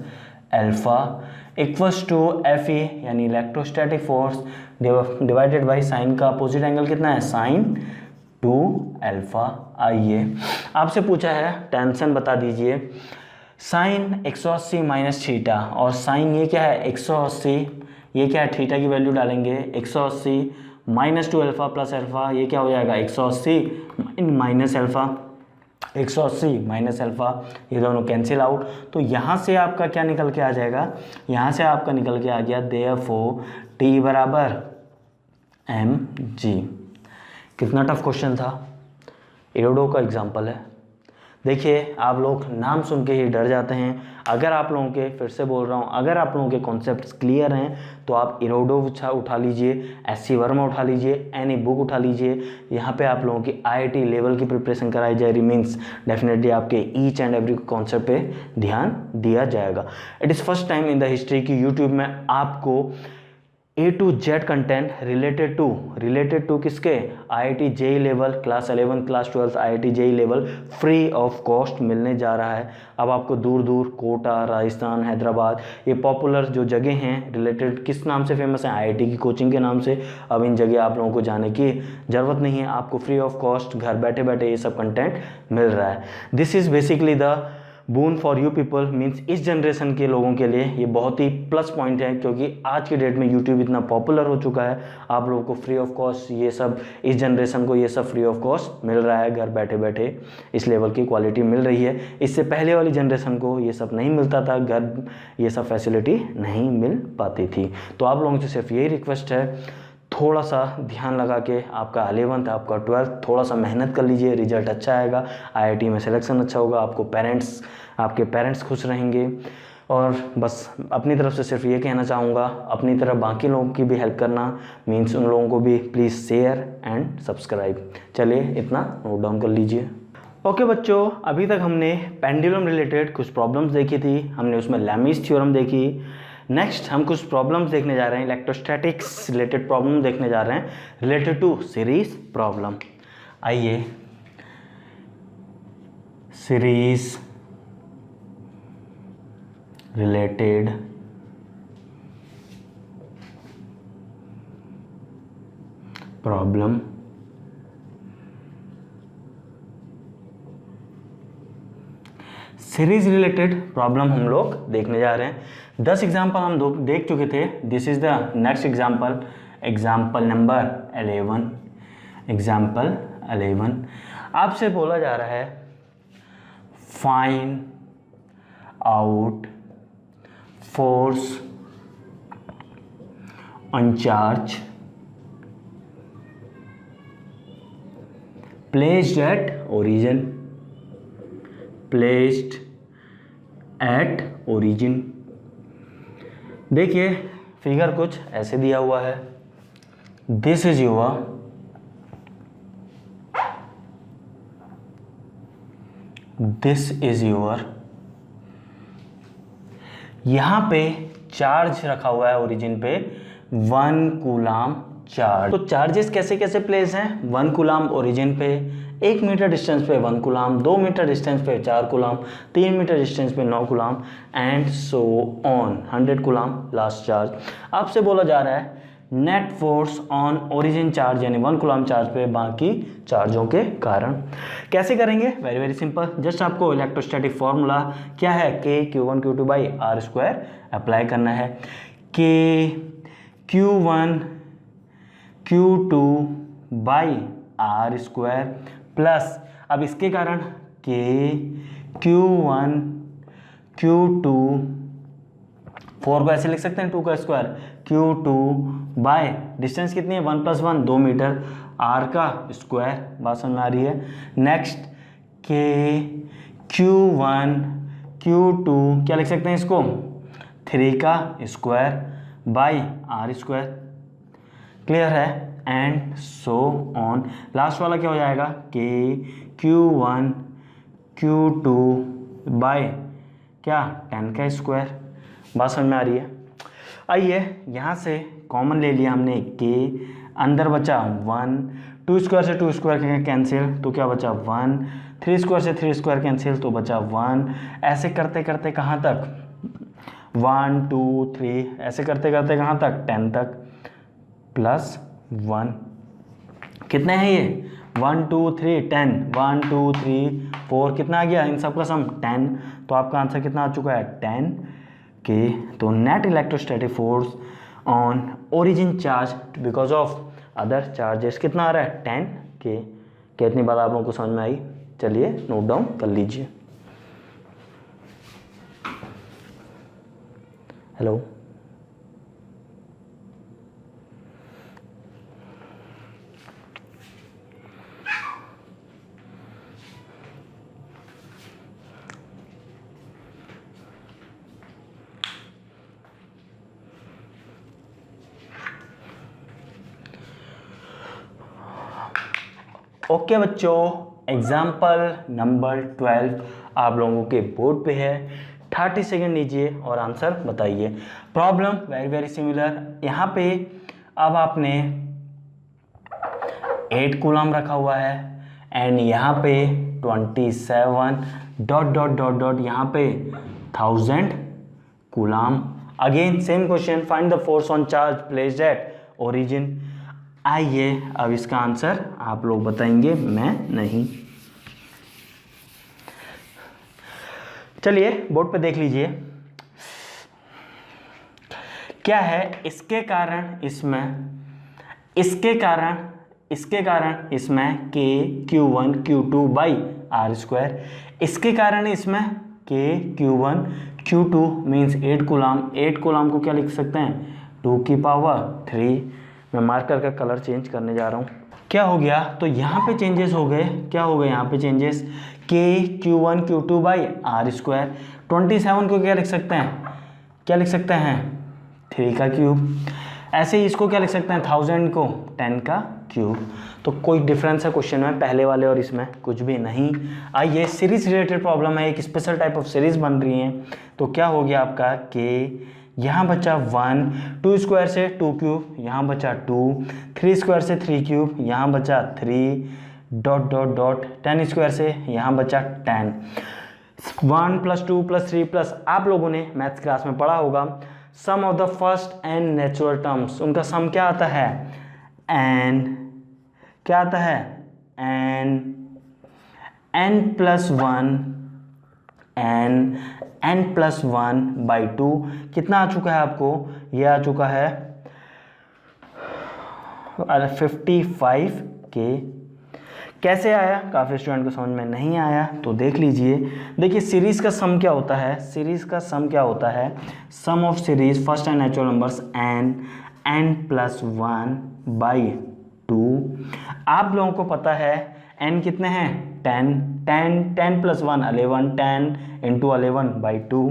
alpha equals to F E, यानी electrostatic force divided by sine का अपोजिट एंगल कितना है, साइन 2 अल्फा। आइए आपसे पूछा है टेंशन बता दीजिए, साइन 180 माइनस थीटा, और साइन ये क्या है 180, ये क्या है थीटा की वैल्यू डालेंगे 180 माइनस 2 अल्फा प्लस अल्फा, ये क्या हो जाएगा 180 माइनस अल्फा। 180 माइनस अल्फ़ा, ये दोनों कैंसिल आउट। तो यहाँ से आपका क्या निकल के आ जाएगा, यहाँ से आपका निकल के आ गया देयरफॉर T बराबर mg। कितना टफ क्वेश्चन था, इरोडो का एग्जाम्पल है। देखिए आप लोग नाम सुन के ही डर जाते हैं। अगर आप लोगों के, फिर से बोल रहा हूँ, अगर आप लोगों के कॉन्सेप्ट्स क्लियर हैं तो आप इरोडो उठा लीजिए, SC वर्मा उठा लीजिए, एनी बुक उठा लीजिए। यहाँ पे आप लोगों की IIT लेवल की प्रिपरेशन कराई जा रही, मीन्स डेफिनेटली आपके ईच एंड एवरी कॉन्सेप्ट पे ध्यान दिया जाएगा। It is first time in the history की यूट्यूब में आपको A to Z content related to किसके, IIT JEE level, class 11 class 12 IIT JEE level free of cost मिलने जा रहा है। अब आपको दूर दूर कोटा, राजस्थान, हैदराबाद, ये पॉपुलर जो जगह हैं रिलेटेड किस नाम से फेमस हैं, IIT की कोचिंग के नाम से। अब इन जगह आप लोगों को जाने की ज़रूरत नहीं है, आपको फ्री ऑफ कॉस्ट घर बैठे बैठे ये सब कंटेंट मिल रहा है। This is basically the boon for you people, means इस जनरेशन के लोगों के लिए ये बहुत ही प्लस पॉइंट है, क्योंकि आज की डेट में यूट्यूब इतना पॉपुलर हो चुका है। आप लोगों को फ्री ऑफ कॉस्ट ये सब, इस जनरेशन को ये सब फ्री ऑफ कॉस्ट मिल रहा है, घर बैठे बैठे इस लेवल की क्वालिटी मिल रही है। इससे पहले वाली जनरेशन को ये सब नहीं मिलता था, घर ये सब फैसिलिटी नहीं मिल पाती थी। तो आप लोगों से सिर्फ यही रिक्वेस्ट है, थोड़ा सा ध्यान लगा के आपका 11th आपका 12th थोड़ा सा मेहनत कर लीजिए, रिजल्ट अच्छा आएगा, IIT में सिलेक्शन अच्छा होगा, आपके पेरेंट्स खुश रहेंगे। और बस अपनी तरफ से सिर्फ ये कहना चाहूँगा, अपनी तरफ बाकी लोगों की भी हेल्प करना, मीन्स उन लोगों को भी प्लीज़ शेयर एंड सब्सक्राइब। चलिए इतना नोट डाउन कर लीजिए। ओके बच्चों, अभी तक हमने पेंडुलम रिलेटेड कुछ प्रॉब्लम्स देखी थी, हमने उसमें लैमीज थ्योरम देखी। नेक्स्ट हम कुछ प्रॉब्लम्स देखने जा रहे हैं, इलेक्ट्रोस्टैटिक्स रिलेटेड प्रॉब्लम देखने जा रहे हैं रिलेटेड टू सीरीज प्रॉब्लम। आइए series related problem series related problem हम लोग देखने जा रहे हैं। 10 एग्जाम्पल हम देख चुके थे। This is the next example, example number 11। Example 11 आपसे बोला जा रहा है find out force on charge placed at origin। देखिए फिगर कुछ ऐसे दिया हुआ है, दिस इज योर यहां पे चार्ज रखा हुआ है ओरिजिन पे 1 कूलाम चार्ज। तो चार्जेस कैसे कैसे प्लेस हैं, 1 कूलाम ओरिजिन पे, 1 मीटर डिस्टेंस पे 1 कूलाम, 2 मीटर डिस्टेंस पे 4 कूलाम, 3 मीटर डिस्टेंस पे 9 coulomb and so on 100 coulomb last charge. आपसे बोला जा रहा है net force on origin charge यानी 1 कूलाम चार्ज पे बाकी चार्जों के कारण। कैसे करेंगे, वेरी वेरी सिंपल, जस्ट आपको इलेक्ट्रोस्टैटिक फॉर्मूला क्या है, K Q1 Q2 by R² apply करना है। K Q1 Q2 by R² plus, अब इसके कारण K Q1 Q2, 4 को ऐसे लिख सकते हैं 2 का स्क्वायर, Q2 बाय डिस्टेंस कितनी है 1 + 1 2 मीटर, R का स्क्वायर, बात समझ में आ रही है। नेक्स्ट K Q1 Q2 क्या लिख सकते हैं इसको 3 का स्क्वायर बाई R², क्लियर है, एंड सो ऑन। लास्ट वाला क्या हो जाएगा K Q1 Q2 बाय क्या 10 का स्क्वायर, बात समझ में आ रही है। आइए यहाँ से कॉमन ले लिया हमने K, अंदर बचा 1, 2 स्क्वायर से 2 स्क्वायर कैंसिल तो क्या बचा 1, 3 स्क्वायर से 3 स्क्वायर कैंसिल तो बचा 1। ऐसे करते करते कहाँ तक 1 2 3, ऐसे करते करते कहाँ तक 10 तक, प्लस 1, कितने हैं ये 1 2 3 10, 1 2 3 4, कितना आ गया इन सब का सम 10, तो आपका आंसर कितना आ चुका है 10 के। तो net electrostatic force on origin charge because of other charges कितना आ रहा है 10 के। कितनी बात आप लोगों को समझ में आई, चलिए नोट डाउन कर लीजिए। हेलो, ओके बच्चों, एग्जाम्पल नंबर 12 आप लोगों के बोर्ड पे है। 30 सेकेंड लीजिए और आंसर बताइए। Problem very very similar. यहाँ पे अब आपने 8 कूलम रखा हुआ है एंड यहाँ पे 27 डॉट डॉट डॉट डॉट यहाँ पे 1000 coulomb. Again same question, find the force on charge placed at origin. आइए अब इसका आंसर आप लोग बताएंगे, मैं नहीं। चलिए बोर्ड पे देख लीजिए क्या है। इसके कारण इसमें k q1 q2 by are square, इसके कारण इसमें k q1 q2 means 8 coulomb. 8 coulomb को क्या लिख सकते हैं 2 की पावर 3। मैं मार्कर का कलर चेंज करने जा रहा हूँ। क्या हो गया, तो यहाँ पे चेंजेस हो गए। क्या हो गए यहाँ पे changes, k q1 q2 by are square. 27 को क्या लिख सकते हैं 3 का क्यूब। ऐसे ही इसको क्या लिख सकते हैं 1000 को 10 का क्यूब। तो कोई डिफरेंस है क्वेश्चन में पहले वाले और इसमें, कुछ भी नहीं। आइए सीरीज रिलेटेड प्रॉब्लम है, एक स्पेशल टाइप ऑफ सीरीज बन रही है। तो क्या हो गया आपका k, यहाँ बचा 1, 2 स्क्वायर से 2 क्यूब, यहाँ बचा 2, 3 स्क्वायर से 3 क्यूब, यहाँ बचा 3 डॉट डॉट डॉट, 10 स्क्वायर से यहाँ बचा 10। 1 + 2 + 3 प्लस, आप लोगों ने मैथ्स क्लास में पढ़ा होगा sum of the first N natural terms. उनका सम क्या आता है एन, क्या आता है n + 1 n + 1/2 कितना आ चुका है आपको, ये आ चुका है 55k। कैसे आया, काफ़ी स्टूडेंट को समझ में नहीं आया तो देख लीजिए। देखिए सीरीज़ का सम क्या होता है, sum of series first and natural numbers n + 1/2। आप लोगों को पता है n कितने हैं 10 + 1 11, 10 × 11/2,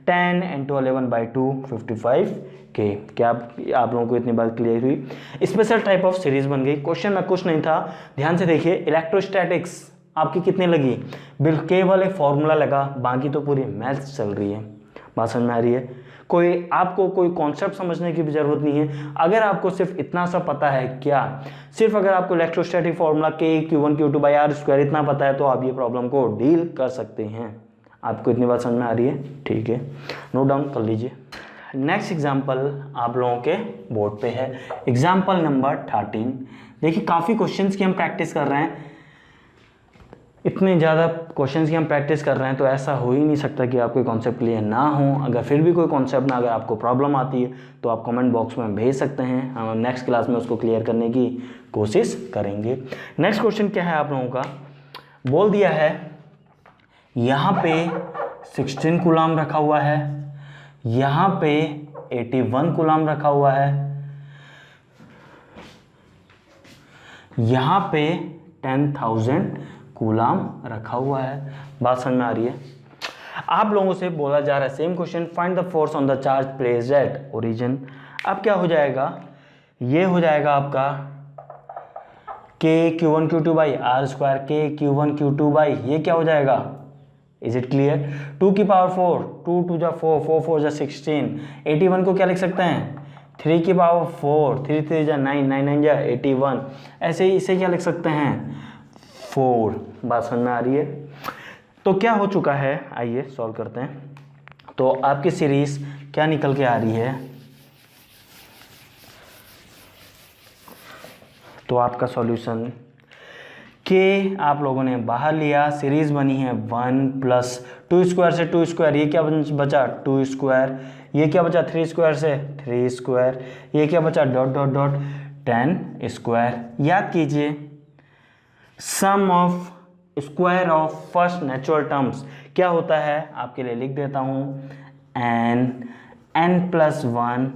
10 × 11/2 55k। क्या आप लोगों को इतनी बात क्लियर हुई। स्पेशल टाइप ऑफ सीरीज बन गई। क्वेश्चन में कुछ नहीं था, ध्यान से देखिए। इलेक्ट्रोस्टैटिक्स आपकी कितनी लगी, बिल्कुल केवल एक फॉर्मूला लगा, बाकी तो पूरी मैथ्स चल रही है। बात समझ में आ रही है। आपको कोई कॉन्सेप्ट समझने की भी जरूरत नहीं है। अगर आपको सिर्फ इतना सा पता है, क्या सिर्फ अगर आपको electrostatic formula k q1 q2 by are square इतना पता है तो आप ये प्रॉब्लम को डील कर सकते हैं। आपको इतनी बात समझ में आ रही है, ठीक है, नोट डाउन कर लीजिए। नेक्स्ट एग्जाम्पल आप लोगों के बोर्ड पे है, एग्जाम्पल नंबर 13। देखिए काफ़ी क्वेश्चंस की हम प्रैक्टिस कर रहे हैं, इतने ज़्यादा क्वेश्चंस की हम प्रैक्टिस कर रहे हैं तो ऐसा हो ही नहीं सकता कि आपको कॉन्सेप्ट क्लियर ना हो। अगर फिर भी कोई कॉन्सेप्ट ना, अगर आपको प्रॉब्लम आती है तो आप कमेंट बॉक्स में भेज सकते हैं, हम नेक्स्ट क्लास में उसको क्लियर करने की कोशिश करेंगे। नेक्स्ट क्वेश्चन क्या है आप लोगों का, बोल दिया है यहाँ पे 16 कूलम रखा हुआ है, यहाँ पे 81 कूलम रखा हुआ है, यहाँ पे 10,000 कूलम रखा हुआ है। बात समझ में आ रही है। आप लोगों से बोला जा रहा है same question, find the force on the charge placed at origin. अब क्या हो जाएगा, ये हो जाएगा आपका k q1 q2 by are square, k q1 q2 by, ये क्या हो जाएगा, इज इट क्लियर, 2 की पावर 4, 2 2 जा 4, 4 4 जा 16। 81 को क्या लिख सकते हैं 3 की पावर 4, 3 3 जा 9, 9 9 जा 81। ऐसे ही इसे क्या लिख सकते हैं 4। बात समझ में आ रही है। तो क्या हो चुका है, आइए सॉल्व करते हैं। तो आपकी सीरीज क्या निकल के आ रही है, तो आपका सॉल्यूशन के आप लोगों ने बाहर लिया, सीरीज बनी है 1 + 2 स्क्वायर से 2 स्क्वायर, ये क्या बचा 2 स्क्वायर, ये क्या बचा 3 स्क्वायर से 3 स्क्वायर, ये क्या बचा डॉट डॉट डॉट 10 स्क्वायर। याद कीजिए sum of square of first natural terms क्या होता है, आपके लिए लिख देता हूँ n प्लस 1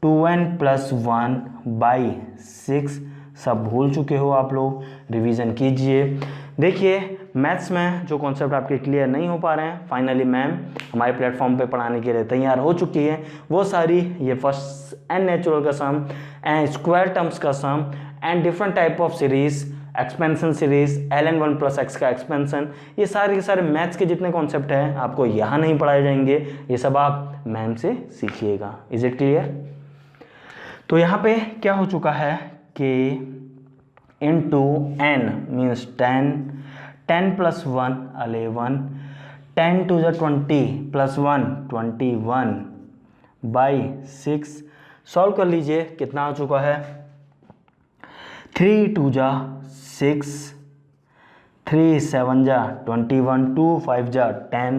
2n+1 बाई 6। सब भूल चुके हो आप लोग, रिवीजन कीजिए। देखिए मैथ्स में जो कॉन्सेप्ट आपके क्लियर नहीं हो पा रहे हैं, फाइनली मैम हमारे प्लेटफॉर्म पे पढ़ाने के लिए तैयार हो चुकी है। वो सारी ये फर्स्ट एन नेचुरल का सम एंड स्क्वायर टर्म्स का sum and different type of series, expansion series, ln 1 + x का एक्सपेंशन, ये सारे के सारे मैथ्स के जितने कॉन्सेप्ट हैं आपको यहाँ नहीं पढ़ाए जाएंगे, ये सब आप मैम से सीखिएगा। Is it clear? तो यहाँ पे क्या हो चुका है कि into n means 10, 10 + 1 11, 10 to the 20 + 1 21 by 6। Solve कर लीजिए, कितना आ चुका है 3 2 जा 6, 3 7 जा 21, 2 5 जा 10,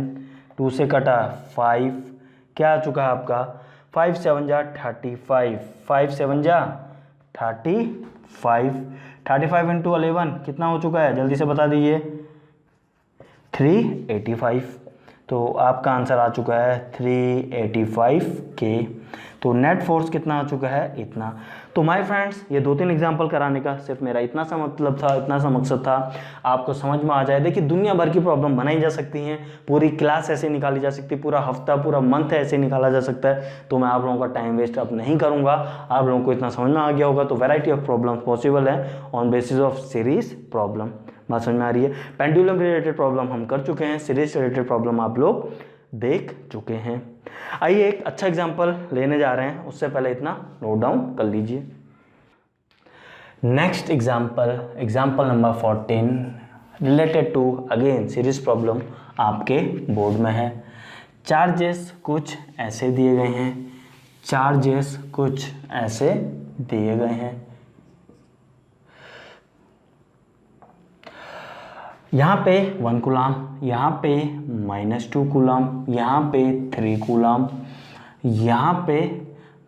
2 से कटा 5, क्या आ चुका है आपका 5 7 जा 35, 5 7 जा 35, 35 × 11 कितना हो चुका है, जल्दी से बता दीजिए 385। तो आपका आंसर आ चुका है 385 के। तो नेट फोर्स कितना आ चुका है, इतना। तो माय फ्रेंड्स, ये 2-3 एग्जांपल कराने का सिर्फ मेरा इतना सा मतलब था, इतना सा मकसद था, आपको समझ में आ जाए। देखिए दुनिया भर की प्रॉब्लम बनाई जा सकती हैं, पूरी क्लास ऐसे निकाली जा सकती है, पूरा हफ्ता पूरा मंथ ऐसे निकाला जा सकता है। तो मैं आप लोगों का टाइम वेस्ट अब नहीं करूँगा, आप लोगों को इतना समझ में आ गया होगा। तो वैरायटी ऑफ प्रॉब्लम पॉसिबल है on basis of series problem. बात समझ में आ रही है? पेंडुलम रिलेटेड प्रॉब्लम हम कर चुके हैं, सीरीज रिलेटेड प्रॉब्लम आप लोग देख चुके हैं। आइए एक अच्छा एग्जांपल लेने जा रहे हैं, उससे पहले इतना नोट डाउन कर लीजिए। Next example number 14 related to again series problem आपके बोर्ड में है। चार्जेस कुछ ऐसे दिए गए हैं, चार्जेस कुछ ऐसे दिए गए हैं। यहाँ पे 1 कूलम, यहाँ पे -2 कूलम, यहाँ पे 3 कूलम, यहाँ पे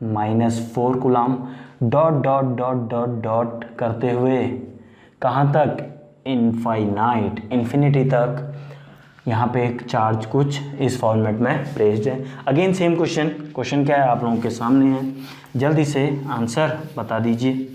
-4 coulomb, dot dot dot dot dot करते हुए कहाँ तक, इन्फिनिटी तक। यहाँ पे एक चार्ज कुछ इस फॉर्मेट में प्लेस्ड है। अगेन सेम क्वेश्चन क्या है आप लोगों के सामने है, जल्दी से आंसर बता दीजिए।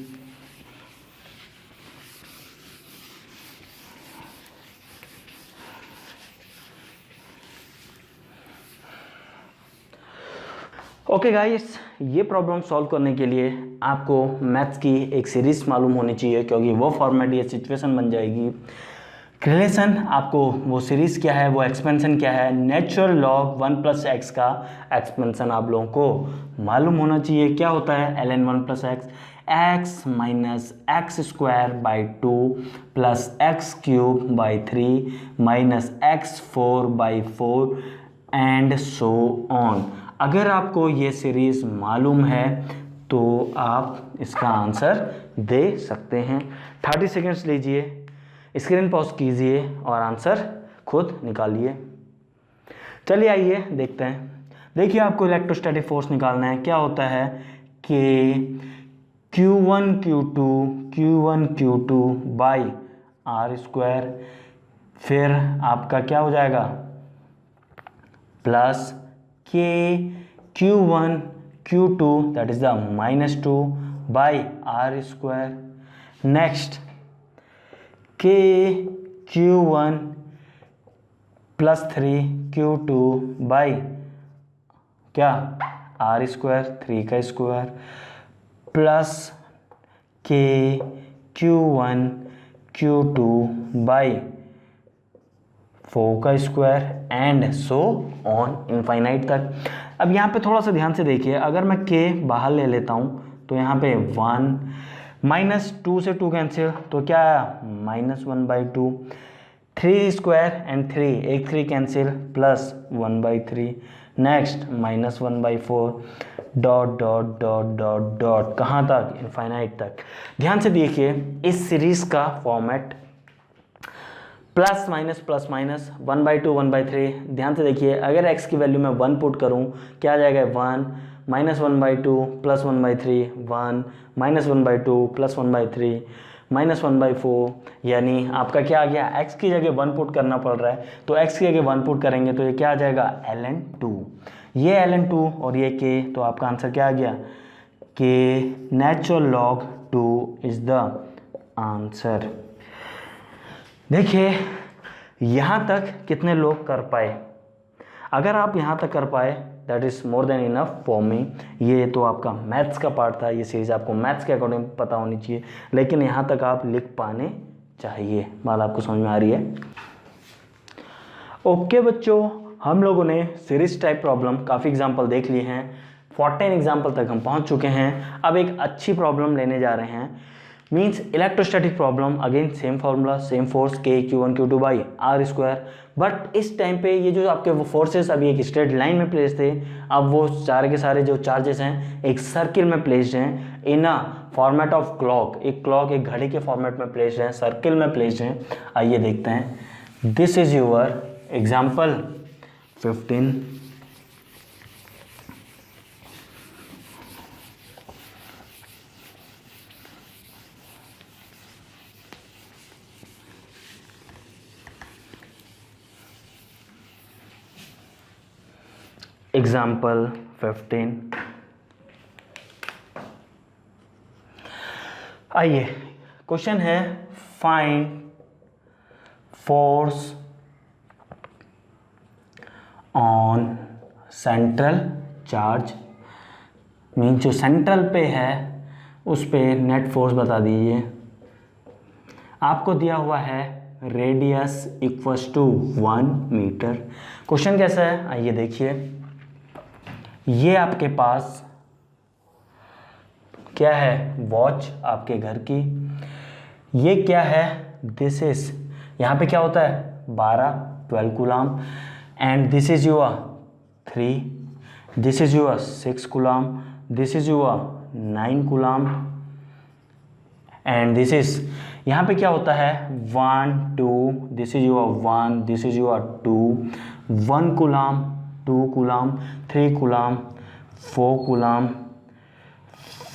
ओके गाइस, ये प्रॉब्लम सॉल्व करने के लिए आपको मैथ्स की एक सीरीज मालूम होनी चाहिए, क्योंकि वो फॉर्मेट ये सिचुएशन बन जाएगी। रिलेशन आपको वो सीरीज़ क्या है, वो एक्सपेंशन क्या है, नेचुरल लॉग 1 + x का एक्सपेंशन आप लोगों को मालूम होना चाहिए। क्या होता है ln 1 + x, x minus x²/2 plus x³/3 minus x4/4 and so on. अगर आपको ये सीरीज़ मालूम है तो आप इसका आंसर दे सकते हैं। 30 सेकेंड्स लीजिए, स्क्रीन पॉज कीजिए और आंसर खुद निकालिए। चलिए आइए देखते हैं। देखिए आपको इलेक्ट्रोस्टैटिक फोर्स निकालना है। क्या होता है कि Q1 Q2 बाई r², फिर आपका क्या हो जाएगा plus Q1 Q2 that is the -2 by r²। Next Q1 + 3 Q2 by क्या r² 3 का square plus Q1 Q2 by 4 का square and so on infinite तक। अब यहाँ पे थोड़ा सा ध्यान से देखिए, अगर मैं k बाहर ले लेता हूँ तो यहाँ पे 1 -2 से 2 कैंसिल, तो क्या आया -1/2, 3² एंड 3 एक 3 cancel plus 1/3। Next -1/4 dot dot dot dot dot कहाँ तक, इनफाइनाइट तक। ध्यान से देखिए इस सीरीज का फॉर्मेट प्लस माइनस 1/2 1/3। ध्यान से देखिए, अगर x की वैल्यू मैं 1 पुट करूँ क्या आ जाएगा 1 -1/2 + 1/3 1 -1/2 + 1/3 -1/4, यानी आपका क्या आ गया, x की जगह 1 पुट करना पड़ रहा है, तो x की जगह 1 पुट करेंगे तो ये क्या आ जाएगा, ln2। ये ln2 और ये k, तो आपका आंसर क्या आ गया, कि natural log 2 is the answer. देखिए यहाँ तक कितने लोग कर पाए, अगर आप यहाँ तक कर पाए that is more than enough for me. ये तो आपका मैथ्स का पार्ट था, ये सीरीज आपको मैथ्स के अकॉर्डिंग पता होनी चाहिए, लेकिन यहाँ तक आप लिख पाने चाहिए। बात आपको समझ में आ रही है? ओके बच्चों, हम लोगों ने सीरीज टाइप प्रॉब्लम काफ़ी एग्जाम्पल देख लिए हैं, 14 एग्जाम्पल तक हम पहुँच चुके हैं। अब एक अच्छी प्रॉब्लम लेने जा रहे हैं, means electrostatic problem. Again same formula, same force k q1 q2 by are square, but इस टाइम पे ये जो आपके वो फोर्सेस अभी एक स्ट्रेट लाइन में प्लेस थे, अब वो सारे के सारे जो चार्जेस हैं एक सर्किल में प्लेस्ड हैं इन अ फॉर्मेट ऑफ क्लॉक। एक क्लॉक, एक घड़ी के फॉर्मेट में प्लेस्ड हैं, सर्किल में प्लेस्ड हैं। आइए देखते हैं। This is your example 15। Example 15। आइए, क्वेश्चन है find force on central charge. Mean जो सेंट्रल पे है उस पे नेट फोर्स बता दीजिए। आपको दिया हुआ है radius equals to 1 meter. Question कैसा है आइए देखिए। ये आपके पास क्या है, वॉच आपके घर की। ये क्या है, दिस इज, यहाँ पे क्या होता है 12 coulomb, and this is your 3, this is your 6 coulomb, this is your 9 coulomb, and this is, यहाँ पे क्या होता है 1 2, this is your 1, this is your 2, 1 coulomb, 2 coulomb, 3 coulomb, 4 coulomb,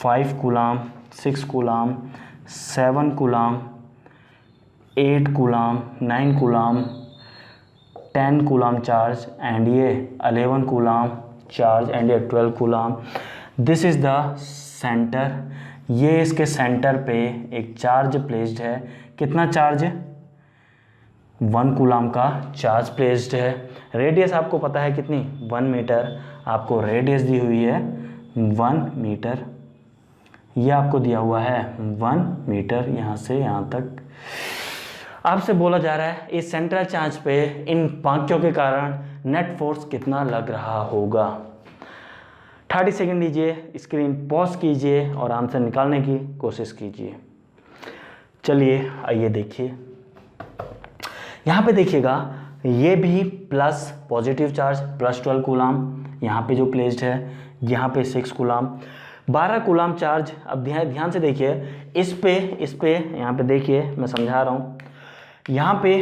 5 coulomb, 6 coulomb, 7 coulomb, 8 coulomb, 9 coulomb, 10 coulomb charge, and ये 11 coulomb charge, and ये 12 coulomb. This is the centre. ये इसके centre पे एक चार्ज प्लेस्ड है। कितना चार्ज है, 1 कूलाम का चार्ज प्लेस्ड है। रेडियस आपको पता है कितनी, 1 मीटर। आपको रेडियस दी हुई है 1 मीटर। ये आपको दिया हुआ है 1 मीटर यहाँ से यहाँ तक। आपसे बोला जा रहा है इस सेंट्रल चार्ज पे इन पांचों के कारण नेट फोर्स कितना लग रहा होगा। 30 सेकंड लीजिए, स्क्रीन पॉज कीजिए और आंसर निकालने की कोशिश कीजिए। चलिए आइए देखिए, यहाँ पे देखिएगा ये भी प्लस पॉजिटिव चार्ज +12 कूलाम यहाँ पे जो प्लेस्ड है, यहाँ पे 6 कूलाम, 12 कूलाम चार्ज। अब ध्यान से देखिए, इस पे यहाँ पे देखिए, मैं समझा रहा हूँ। यहाँ पे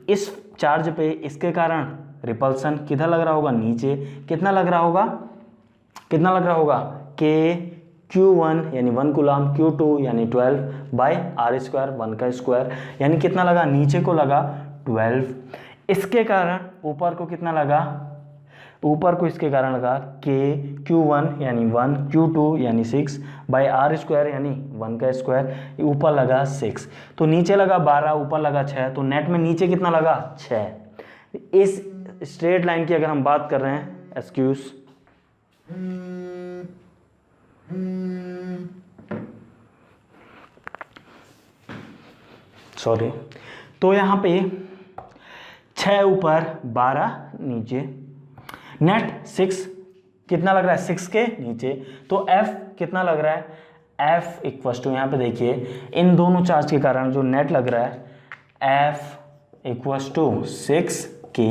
इस चार्ज पे इसके कारण रिपल्सन किधर लग रहा होगा, नीचे। कितना लग रहा होगा, कितना लग रहा होगा, के Q1 यानी 1 कूलाम, Q2 यानी 12 बाई आर स्क्वायर, 1 का स्क्वायर, यानी कितना लगा, नीचे को लगा 12। इसके कारण ऊपर को कितना लगा, ऊपर को इसके कारण लगा के Q1 यानी 1, Q2 यानी 6 बाई आर स्क्वायर यानी 1 का स्क्वायर, ऊपर लगा 6, तो नीचे लगा 12, ऊपर लगा 6, तो नेट में नीचे कितना लगा 6। इस स्ट्रेट लाइन की अगर हम बात कर रहे हैं, एक्सक्यूज, सॉरी, तो यहाँ पे 6 ऊपर 12 नीचे, नेट 6 कितना लग रहा है, 6 के नीचे, तो F कितना लग रहा है, F इक्वल्स टू, यहाँ पे देखिए इन दोनों चार्ज के कारण जो नेट लग रहा है F इक्वल्स टू 6 के।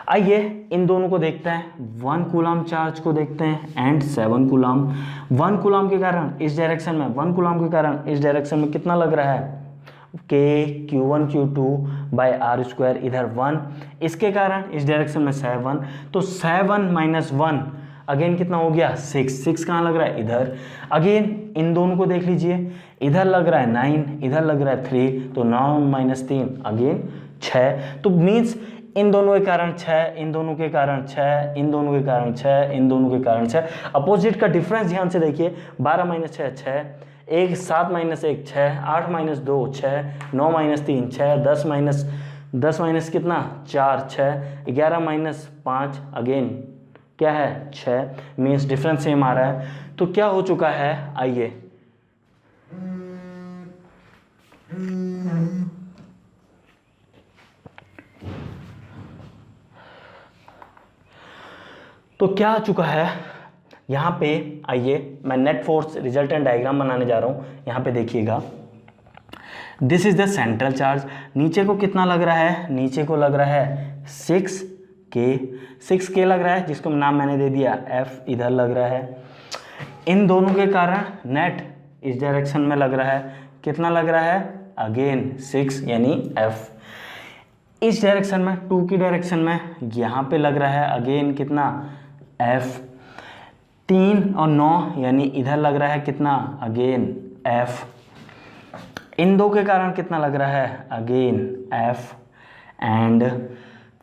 आइए इन दोनों को देखते हैं, 1 कूलाम चार्ज को देखते हैं एंड 7 कूलाम। 1 कूलाम के कारण इस डायरेक्शन में, 1 कूलाम के कारण इस डायरेक्शन में कितना लग रहा है, के Q1 Q2 by are square, इधर 1, इसके कारण इस डायरेक्शन में 7, तो 7 माइनस 1 अगेन कितना हो गया 6, 6 कहाँ लग रहा है, इधर। अगेन इन दोनों को देख लीजिए, इधर लग रहा है 9, इधर लग रहा है 3, तो 9 - 3 अगेन 6। तो मीन्स इन दोनों के कारण 6, इन दोनों के कारण 6, इन दोनों के कारण 6, इन दोनों के कारण 6। अपोजिट का डिफरेंस ध्यान से देखिए, 12 - 6 6, 1 7 - 1 6, 8 - 2 6, 9 - 3 6, 10 माइनस कितना 4 6, 11 - 5 अगेन क्या है 6, मीन्स डिफरेंस सेम आ रहा है। तो क्या हो चुका है, आइए तो क्या आ चुका है यहाँ पे, आइए मैं नेट फोर्स रिजल्टेंट डायग्राम बनाने जा रहा हूँ। यहाँ पे देखिएगा, this is the central charge. नीचे को कितना लग रहा है, नीचे को लग रहा है 6K लग रहा है, जिसको नाम मैंने दे दिया F, इधर लग रहा है। इन दोनों के कारण नेट इस डायरेक्शन में लग रहा है, कितना लग रहा है अगेन 6 यानी F। इस डायरेक्शन में 2 की डायरेक्शन में यहाँ पे लग रहा है अगेन कितना F। 3 और 9 यानी इधर लग रहा है कितना अगेन F। इन दो के कारण कितना लग रहा है अगेन F। एंड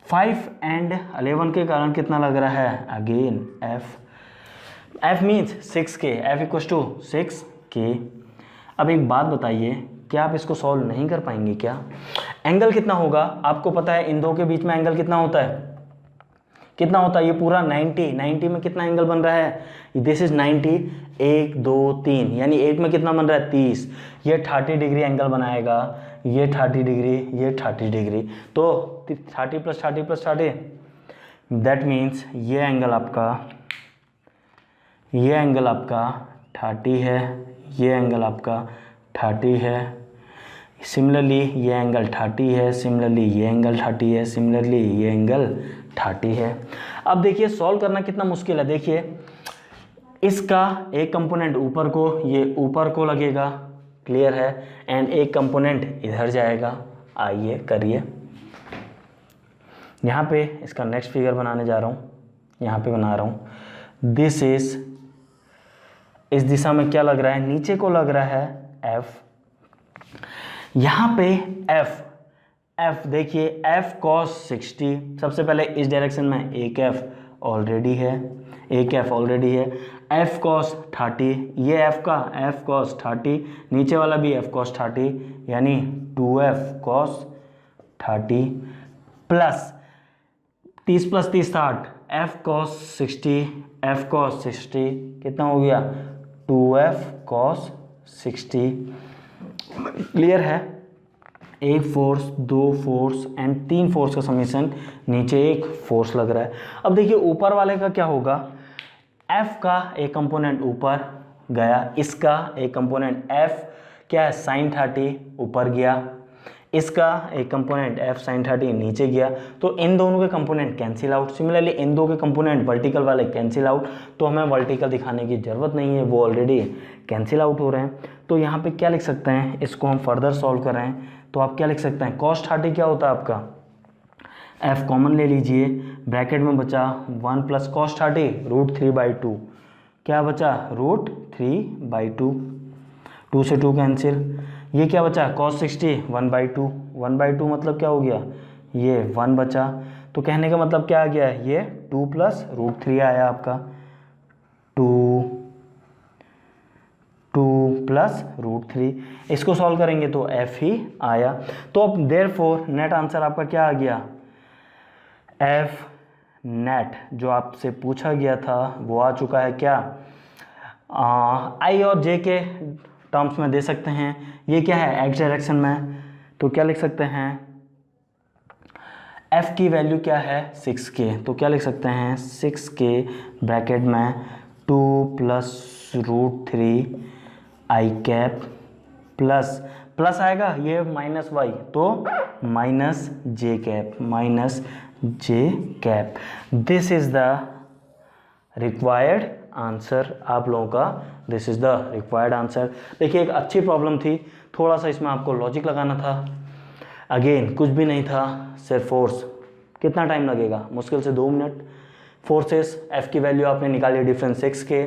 5 एंड 11 के कारण कितना लग रहा है again F। F means 6K, F equals to 6K। अब एक बात बताइए, क्या आप इसको सॉल्व नहीं कर पाएंगे क्या? एंगल कितना होगा आपको पता है, इन दो के बीच में एंगल कितना होता है, कितना होता है ये पूरा 90 में कितना एंगल बन रहा है, दिस इज 90, 1 2 3 यानी 1 में कितना बन रहा है 30, ये 30 डिग्री एंगल बनाएगा, ये 30 डिग्री, ये 30 डिग्री, तो 30 + 30 + 30 दैट मीन्स ये एंगल आपका 30 है, ये एंगल आपका 30 है, सिमिलरली ये एंगल 30 है, सिमिलरली ये एंगल 30 है, सिमिलरली ये एंगल 30 है। अब देखिए सॉल्व करना कितना मुश्किल है, देखिए इसका एक कंपोनेंट ऊपर को, ये ऊपर को लगेगा, क्लियर है, एंड एक कंपोनेंट इधर जाएगा। आइए करिए, यहाँ पे इसका नेक्स्ट फिगर बनाने जा रहा हूँ, यहाँ पे बना रहा हूँ। दिस इज, इस दिशा में क्या लग रहा है, नीचे को लग रहा है F। यहाँ पे F देखिए F cos 60, सबसे पहले इस डायरेक्शन में एक F ऑलरेडी है, F cos 30, ये F का F cos 30, नीचे वाला भी F cos 30 यानी 2F cos 30 plus 30 + 30 60, F cos 60 कितना हो गया 2F cos 60। क्लियर है, एक फोर्स, 2 फोर्स एंड 3 फोर्स का समीशन, नीचे एक फोर्स लग रहा है। अब देखिए ऊपर वाले का क्या होगा, F का एक कंपोनेंट ऊपर गया, इसका एक कंपोनेंट F क्या है sin 30 ऊपर गया, इसका एक कंपोनेंट F sin 30 नीचे गया, तो इन दोनों के component cancel out. Similarly in दो के कंपोनेंट वर्टिकल वाले कैंसिल आउट, तो हमें वर्टिकल दिखाने की ज़रूरत नहीं है, वो ऑलरेडी कैंसिल आउट हो रहे हैं। तो यहाँ पे क्या लिख सकते हैं, इसको हम फर्दर सॉल्व कर रहे हैं, तो आप क्या लिख सकते हैं, cos 30 क्या होता है आपका, F कॉमन ले लीजिए, ब्रैकेट में बचा 1 + cos 30 √3/2, क्या बचा √3/2, 2 से 2 कैंसिल, ये क्या बचा cos 60 1/2 मतलब क्या हो गया, ये 1 बचा। तो कहने का मतलब क्या आ गया, ये 2 + √3 आया आपका, 2 + √3। इसको सॉल्व करेंगे तो F ही आया। तो अब देयरफॉर नेट आंसर आपका क्या आ गया, F नेट जो आपसे पूछा गया था वो आ चुका है। क्या I और J के टर्म्स में दे सकते हैं, ये क्या है x डायरेक्शन में, तो क्या लिख सकते हैं, F की वैल्यू क्या है 6K, तो क्या लिख सकते हैं 6K ब्रैकेट में 2 + √3 I कैप प्लस आएगा ये -y, तो -j cap, this is the required answer आप लोगों का, this is the required answer. देखिए एक अच्छी प्रॉब्लम थी, थोड़ा सा इसमें आपको लॉजिक लगाना था, अगेन कुछ भी नहीं था, सिर्फ फोर्स। कितना टाइम लगेगा, मुश्किल से 2 मिनट, फोर्सेस, एफ की वैल्यू आपने निकाली डिफरेंस 6 के,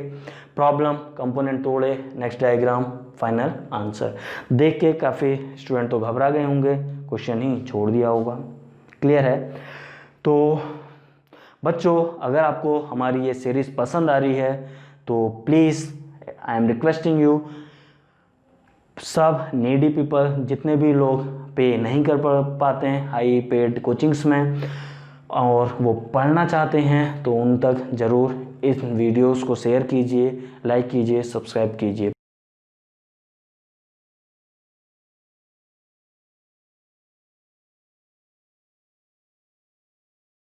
प्रॉब्लम, कंपोनेंट तोड़े, नेक्स्ट डायग्राम, फाइनल आंसर। देख के काफ़ी स्टूडेंट तो घबरा गए होंगे, क्वेश्चन ही छोड़ दिया होगा। क्लियर है? तो बच्चों, अगर आपको हमारी ये सीरीज़ पसंद आ रही है तो please I am requesting you, सब नीडी पीपल, जितने भी लोग पे नहीं कर पाते हैं हाई पेड कोचिंग्स में और वो पढ़ना चाहते हैं, तो उन तक ज़रूर इस वीडियोस को शेयर कीजिए, लाइक कीजिए, सब्सक्राइब कीजिए।